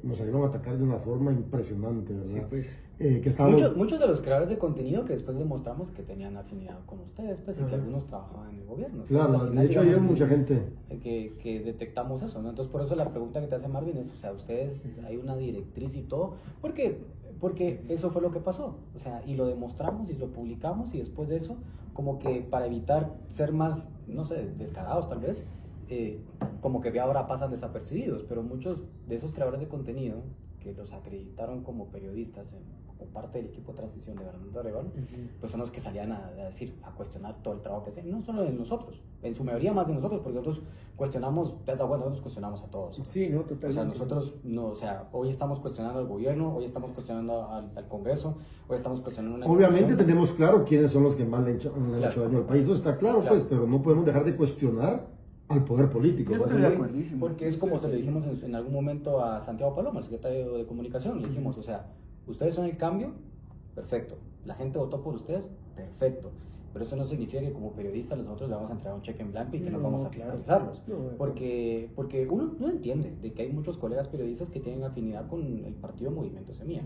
Nos salieron a atacar de una forma impresionante, ¿verdad? Sí, pues. Que muchos de los creadores de contenido que después demostramos que tenían afinidad con ustedes, pues, y que algunos trabajaban en el gobierno. Claro, final, de hecho hay mucha gente que detectamos eso, ¿no? Entonces por eso la pregunta que te hace Marvin es, o sea, ustedes hay una directriz y todo, porque eso fue lo que pasó, o sea, y lo demostramos y lo publicamos, y después de eso, como que para evitar ser más, no sé, descarados tal vez, como que ahora pasan desapercibidos, pero muchos de esos creadores de contenido que los acreditaron como periodistas, como parte del equipo de transición de Bernardo Arévalo, pues son los que salían a decir, a cuestionar todo el trabajo que hacen, no solo de nosotros, en su mayoría más de nosotros, porque nosotros cuestionamos, nosotros cuestionamos a todos. Sí, no, totalmente. O sea, nosotros, no, o sea, hoy estamos cuestionando al gobierno, hoy estamos cuestionando al Congreso, hoy estamos cuestionando una Obviamente tenemos claro quiénes son los que más le han hecho daño al país, eso está claro, pues, pero no podemos dejar de cuestionar al poder político. Yo estoy de acuerdísimo. Porque es como se lo dijimos en algún momento a Santiago Paloma, el secretario de Comunicación, le dijimos, o sea, ustedes son el cambio, perfecto, la gente votó por ustedes, perfecto, pero eso no significa que como periodistas nosotros le vamos a entregar un cheque en blanco y que nos vamos a fiscalizarlos, porque uno no entiende de que hay muchos colegas periodistas que tienen afinidad con el partido Movimiento Semilla.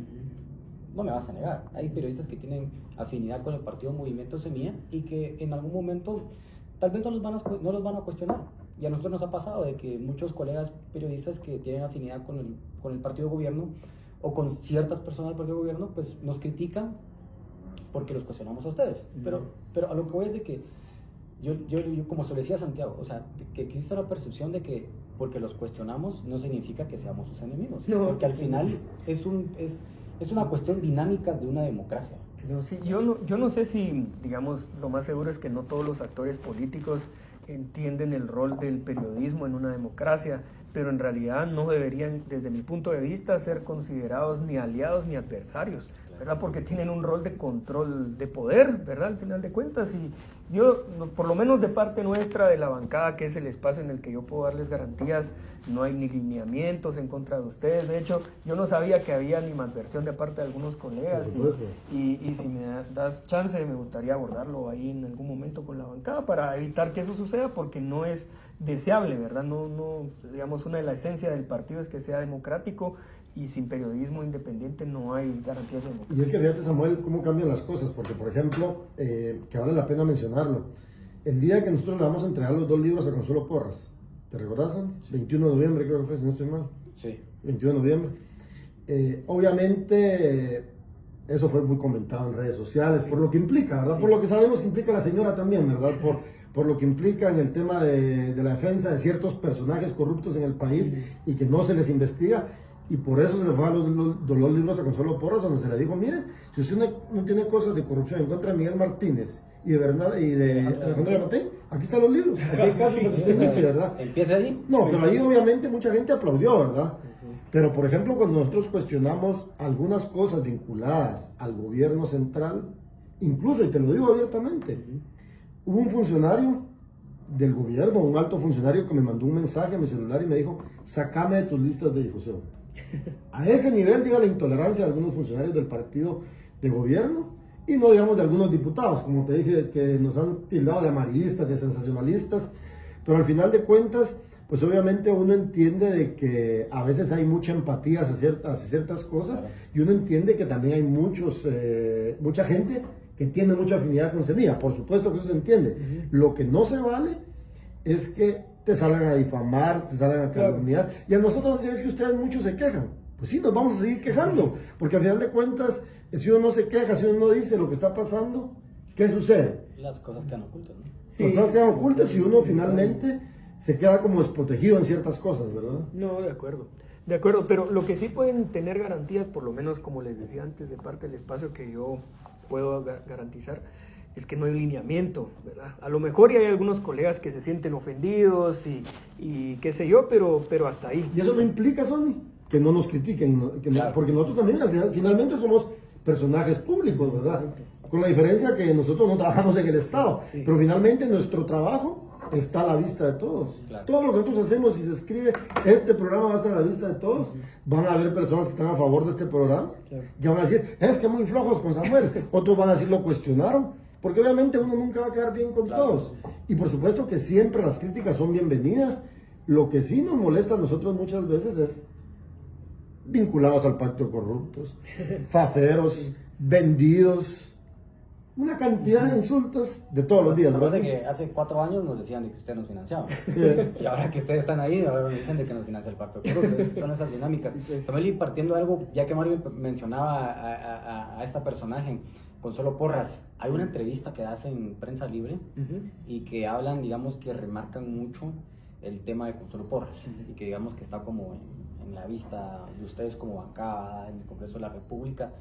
No me vas a negar, hay periodistas que tienen afinidad con el partido Movimiento Semilla y que en algún momento tal vez no los van a cuestionar. Y a nosotros nos ha pasado de que muchos colegas periodistas que tienen afinidad con el partido de gobierno o con ciertas personas del partido de gobierno, pues nos critican porque los cuestionamos a ustedes. Pero a lo que voy es de que Yo como se lo decía a Santiago, o sea, que existe la percepción de que porque los cuestionamos no significa que seamos sus enemigos, No. porque al final es una cuestión dinámica de una democracia. No, sí, yo no sé si, digamos, lo más seguro es que no todos los actores políticos entienden el rol del periodismo en una democracia, pero en realidad no deberían, desde mi punto de vista, ser considerados ni aliados ni adversarios, ¿verdad? Porque tienen un rol de control de poder, ¿verdad? Al final de cuentas, y yo, por lo menos de parte nuestra, de la bancada, que es el espacio en el que yo puedo darles garantías, no hay ni lineamientos en contra de ustedes. De hecho, yo no sabía que había animadversión de parte de algunos colegas, y si me das chance, me gustaría abordarlo ahí en algún momento con la bancada para evitar que eso suceda, porque no es deseable, ¿verdad? No, digamos, una de las esencias del partido es que sea democrático, y sin periodismo independiente no hay garantías de democracia. Y es que fíjate, Samuel, cómo cambian las cosas, porque por ejemplo, que vale la pena mencionarlo, el día que nosotros le vamos a entregar los 2 libros a Consuelo Porras, ¿te recordás? 21 de noviembre creo que fue, si no estoy mal. Sí. 21 de noviembre. Obviamente, eso fue muy comentado en redes sociales, por lo que implica, ¿verdad? Sí. Por lo que sabemos que implica la señora también, ¿verdad? Por lo que implica en el tema de la defensa de ciertos personajes corruptos en el país y que no se les investiga. Y por eso se le fue a los libros a Consuelo Porras, donde se le dijo, mire, si usted no tiene cosas de corrupción en contra de Miguel Martínez y de Alejandro Yamatei, aquí están los libros, aquí hay casos que usted dice, ¿verdad? Empieza ahí. No, pero ahí obviamente mucha gente aplaudió, ¿verdad? Pero por ejemplo, cuando nosotros cuestionamos algunas cosas vinculadas al gobierno central, incluso, y te lo digo abiertamente, hubo un funcionario del gobierno, un alto funcionario, que me mandó un mensaje a mi celular y me dijo, sacame de tus listas de difusión. A ese nivel llega la intolerancia de algunos funcionarios del partido de gobierno, y no digamos de algunos diputados, como te dije, que nos han tildado de amarillistas, de sensacionalistas, pero al final de cuentas, pues obviamente uno entiende de que a veces hay mucha empatía hacia ciertas cosas, y uno entiende que también hay mucha gente que tiene mucha afinidad con Semilla, por supuesto que eso se entiende. Lo que no se vale es que te salgan a difamar, te salgan a calumniar, y a nosotros nos dicen que ustedes muchos se quejan. Pues sí, nos vamos a seguir quejando, porque al final de cuentas, si uno no se queja, si uno no dice lo que está pasando, ¿qué sucede? Las cosas quedan ocultas, ¿no? Sí. Las cosas quedan ocultas y uno finalmente se queda como desprotegido en ciertas cosas, ¿verdad? No, de acuerdo, pero lo que sí pueden tener garantías, por lo menos como les decía antes, de parte del espacio que yo puedo garantizar, es que no hay un lineamiento, ¿verdad? A lo mejor hay algunos colegas que se sienten ofendidos y qué sé yo, pero hasta ahí. Y eso no implica, Sonny, que no nos critiquen, claro. Porque nosotros también finalmente somos personajes públicos, ¿verdad? Con la diferencia que nosotros no trabajamos en el Estado, sí. Pero finalmente nuestro trabajo está a la vista de todos. Claro. Todo lo que nosotros hacemos, si se escribe, este programa va a estar a la vista de todos. Van a haber personas que están a favor de este programa, claro, que van a decir, es que muy flojos con Samuel. Otros van a decir, lo cuestionaron. Porque obviamente uno nunca va a quedar bien con todos. Y por supuesto que siempre las críticas son bienvenidas. Lo que sí nos molesta a nosotros muchas veces es vinculados al pacto de corruptos, faferos, vendidos, una cantidad de insultos de todos los días. ¿Verdad? Que hace 4 años nos decían de que usted nos financiaba. Sí. Y ahora que ustedes están ahí, ahora nos dicen de que nos financia el pacto de corruptos. Son esas dinámicas. Samuel, y partiendo de algo, ya que Mario mencionaba a esta personaje, Consuelo Porras, hay una entrevista que hace en Prensa Libre y que hablan, digamos, que remarcan mucho el tema de Consuelo Porras y que digamos que está como en la vista de ustedes como bancada en el Congreso de la República.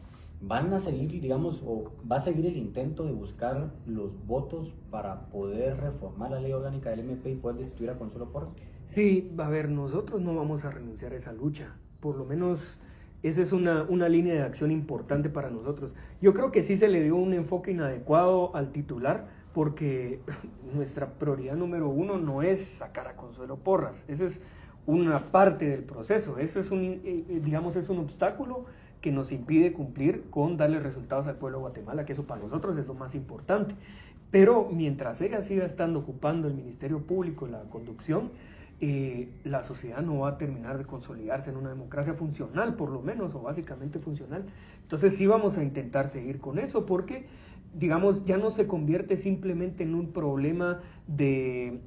¿Van a seguir, digamos, o va a seguir el intento de buscar los votos para poder reformar la ley orgánica del MP y poder destituir a Consuelo Porras? Sí, a ver, nosotros no vamos a renunciar a esa lucha, por lo menos esa es una línea de acción importante para nosotros. Yo creo que sí se le dio un enfoque inadecuado al titular, porque nuestra prioridad número 1 no es sacar a Consuelo Porras, esa es una parte del proceso, eso es es un obstáculo que nos impide cumplir con darle resultados al pueblo de Guatemala, que eso para nosotros es lo más importante. Pero mientras ella siga estando ocupando el Ministerio Público, la conducción, la sociedad no va a terminar de consolidarse en una democracia funcional, por lo menos, o básicamente funcional. Entonces sí vamos a intentar seguir con eso, porque, digamos, ya no se convierte simplemente en un problema de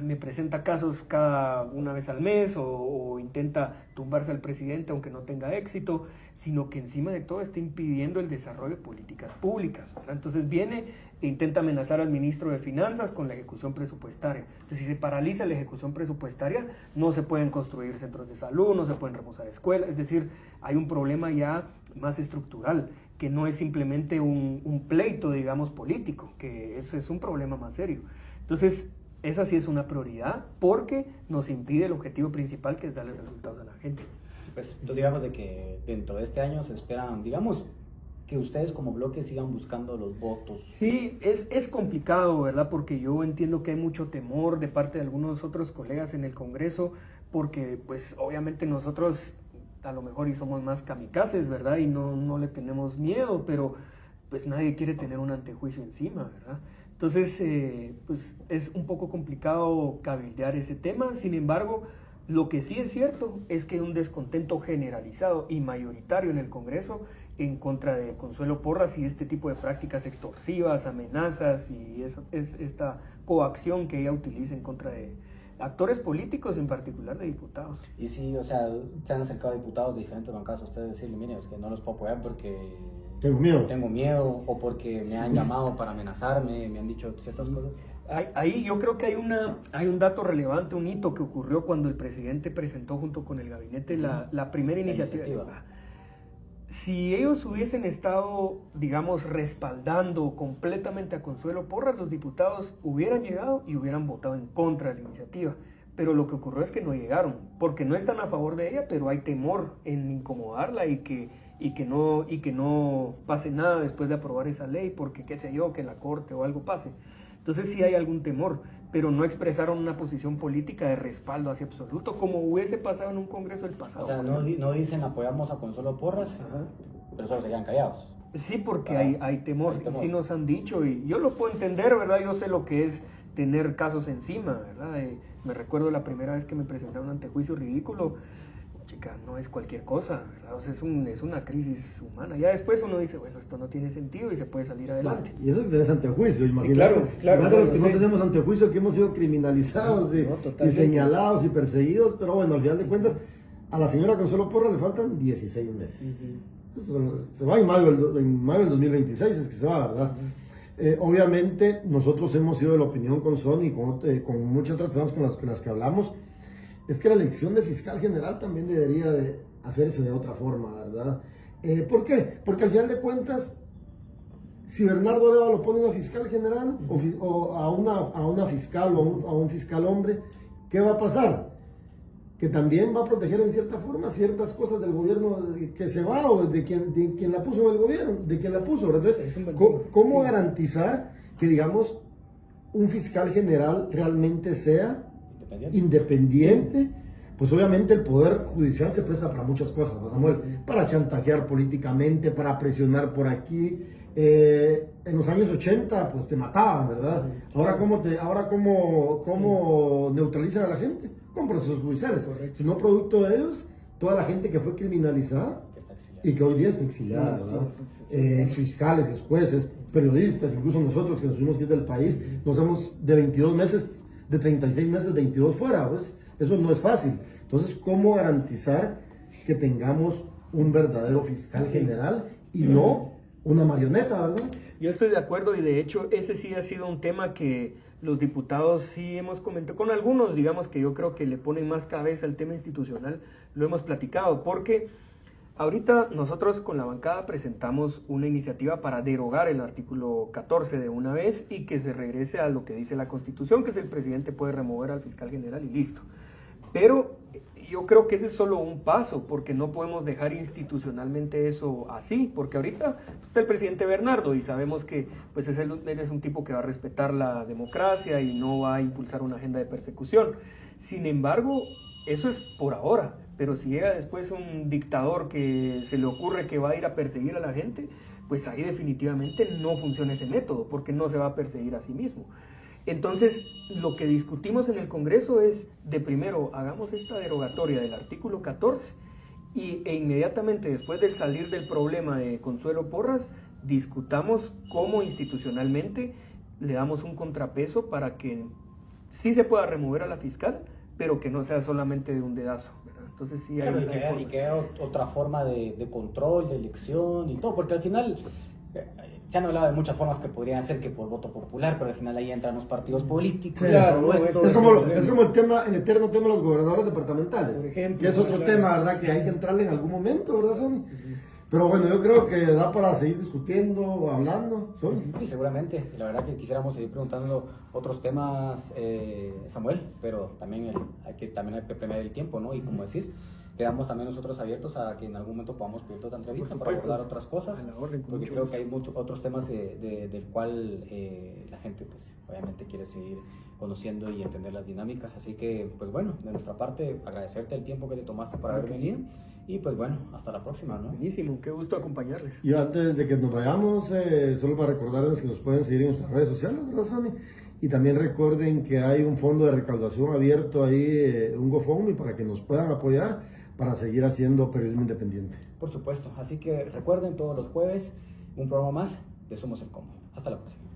me presenta casos cada una vez al mes o intenta tumbarse al presidente aunque no tenga éxito, sino que encima de todo está impidiendo el desarrollo de políticas públicas, ¿verdad? Entonces viene e intenta amenazar al ministro de Finanzas con la ejecución presupuestaria. Entonces, si se paraliza la ejecución presupuestaria, no se pueden construir centros de salud, no se pueden remozar escuelas, es decir, hay un problema ya más estructural, que no es simplemente un pleito, digamos, político, que ese es un problema más serio. Entonces, esa sí es una prioridad porque nos impide el objetivo principal, que es darle resultados a la gente. Pues entonces digamos de que dentro de este año se esperan, digamos, que ustedes como bloque sigan buscando los votos. Sí, es complicado, ¿verdad? Porque yo entiendo que hay mucho temor de parte de algunos otros colegas en el Congreso, porque pues obviamente nosotros a lo mejor y somos más kamikazes, ¿verdad? Y no le tenemos miedo, pero pues nadie quiere tener un antejuicio encima, ¿verdad? Entonces, pues es un poco complicado cabildear ese tema. Sin embargo, lo que sí es cierto es que hay un descontento generalizado y mayoritario en el Congreso en contra de Consuelo Porras y este tipo de prácticas extorsivas, amenazas y esta coacción que ella utiliza en contra de actores políticos, en particular de diputados. Y sí, o sea, se han acercado diputados de diferentes bancadas a ustedes decirle, mire, es que no los puedo apoyar porque tengo miedo o porque me han llamado para amenazarme, me han dicho ciertas cosas. Ahí yo creo que hay un dato relevante, un hito que ocurrió cuando el presidente presentó junto con el gabinete la primera iniciativa. Si ellos hubiesen estado, digamos, respaldando completamente a Consuelo Porras, los diputados hubieran llegado y hubieran votado en contra de la iniciativa. Pero lo que ocurrió es que no llegaron, porque no están a favor de ella, pero hay temor en incomodarla y que no pase nada después de aprobar esa ley, porque qué sé yo, que la corte o algo pase. Entonces sí hay algún temor, pero no expresaron una posición política de respaldo hacia absoluto, como hubiese pasado en un congreso del pasado. O sea, no dicen apoyamos a Consuelo Porras, pero solo se quedan callados. Sí, porque hay temor, sí nos han dicho, y yo lo puedo entender, ¿verdad? Yo sé lo que es tener casos encima, ¿verdad? Me recuerdo la primera vez que me presentaron ante juicio ridículo, chica, no es cualquier cosa, ¿verdad? O sea, es una crisis humana. Ya después uno dice, bueno, esto no tiene sentido y se puede salir adelante. Y eso que tenés antejuicio, imagínate. Sí, claro. Los que no tenemos antejuicio, que hemos sido criminalizados y señalados y perseguidos, pero bueno, al final de cuentas, a la señora Consuelo Porras le faltan 16 meses. Se va en mayo del 2026, es que se va, ¿verdad? Obviamente, nosotros hemos sido de la opinión con Sony y con muchas otras personas con las que hablamos, es que la elección de fiscal general también debería de hacerse de otra forma, ¿verdad? ¿Por qué? Porque al final de cuentas, si Bernardo Arevalo lo pone a fiscal general o a una fiscal o a un fiscal hombre, ¿qué va a pasar? Que también va a proteger en cierta forma ciertas cosas del gobierno que se va o de quien la puso en el gobierno, de quien la puso. Entonces, ¿cómo garantizar que, digamos, un fiscal general realmente sea independiente? Pues obviamente el poder judicial se presta para muchas cosas, ¿no, Samuel? Para chantajear políticamente, para presionar por aquí. En los años 80 pues te mataban, ¿verdad? Ahora cómo neutralizan a la gente con procesos judiciales. Si no producto de ellos, toda la gente que fue criminalizada y que hoy día está exiliada, ¿verdad? Exfiscales, exjueces, periodistas, incluso nosotros que nos tuvimos que ir del país, nos hemos de 22 meses, de 36 meses, 22 fuera, pues eso no es fácil. Entonces, ¿cómo garantizar que tengamos un verdadero fiscal general y no una marioneta, verdad? Yo estoy de acuerdo y de hecho ese sí ha sido un tema que los diputados sí hemos comentado, con algunos digamos que yo creo que le ponen más cabeza al tema institucional, lo hemos platicado, porque ahorita nosotros con la bancada presentamos una iniciativa para derogar el artículo 14 de una vez y que se regrese a lo que dice la Constitución, que es el presidente puede remover al fiscal general y listo. Pero yo creo que ese es solo un paso, porque no podemos dejar institucionalmente eso así, porque ahorita está el presidente Bernardo y sabemos que pues él es un tipo que va a respetar la democracia y no va a impulsar una agenda de persecución. Sin embargo, eso es por ahora, pero si llega después un dictador que se le ocurre que va a ir a perseguir a la gente, pues ahí definitivamente no funciona ese método, porque no se va a perseguir a sí mismo. Entonces, lo que discutimos en el Congreso es, de primero, hagamos esta derogatoria del artículo 14 e inmediatamente después de salir del problema de Consuelo Porras, discutamos cómo institucionalmente le damos un contrapeso para que sí se pueda remover a la fiscal, pero que no sea solamente de un dedazo, ¿verdad? Entonces sí hay... Claro, y que haya otra forma de control, de elección y todo, porque al final se han hablado de muchas formas que podrían ser que por voto popular, pero al final ahí entran los partidos políticos. Sí, claro, todo esto. Es como el eterno tema de los gobernadores departamentales, Por ejemplo, que es otro claro. tema, ¿verdad? Que hay que entrarle en algún momento, ¿verdad, Sony? Pero bueno, yo creo que da para seguir discutiendo o hablando, Sony. Sí, seguramente. La verdad que quisiéramos seguir preguntando otros temas, Samuel, pero también hay que premiar el tiempo, ¿no? Y como decís, quedamos también nosotros abiertos a que en algún momento podamos pedir otra entrevista para abordar otras cosas, A la orden, con porque mucho creo gusto. que hay otros temas del cual la gente, pues, obviamente quiere seguir conociendo y entender las dinámicas. Así que, pues bueno, de nuestra parte, agradecerte el tiempo que te tomaste para haber venido. Y pues bueno, hasta la próxima, ¿no? Buenísimo, qué gusto acompañarles. Y antes de que nos vayamos, solo para recordarles que nos pueden seguir en nuestras redes sociales, ¿verdad, Sony? Y también recuerden que hay un fondo de recaudación abierto ahí, un GoFundMe, para que nos puedan apoyar para seguir haciendo periodismo independiente. Por supuesto. Así que recuerden, todos los jueves, un programa más de Somos el Combo. Hasta la próxima.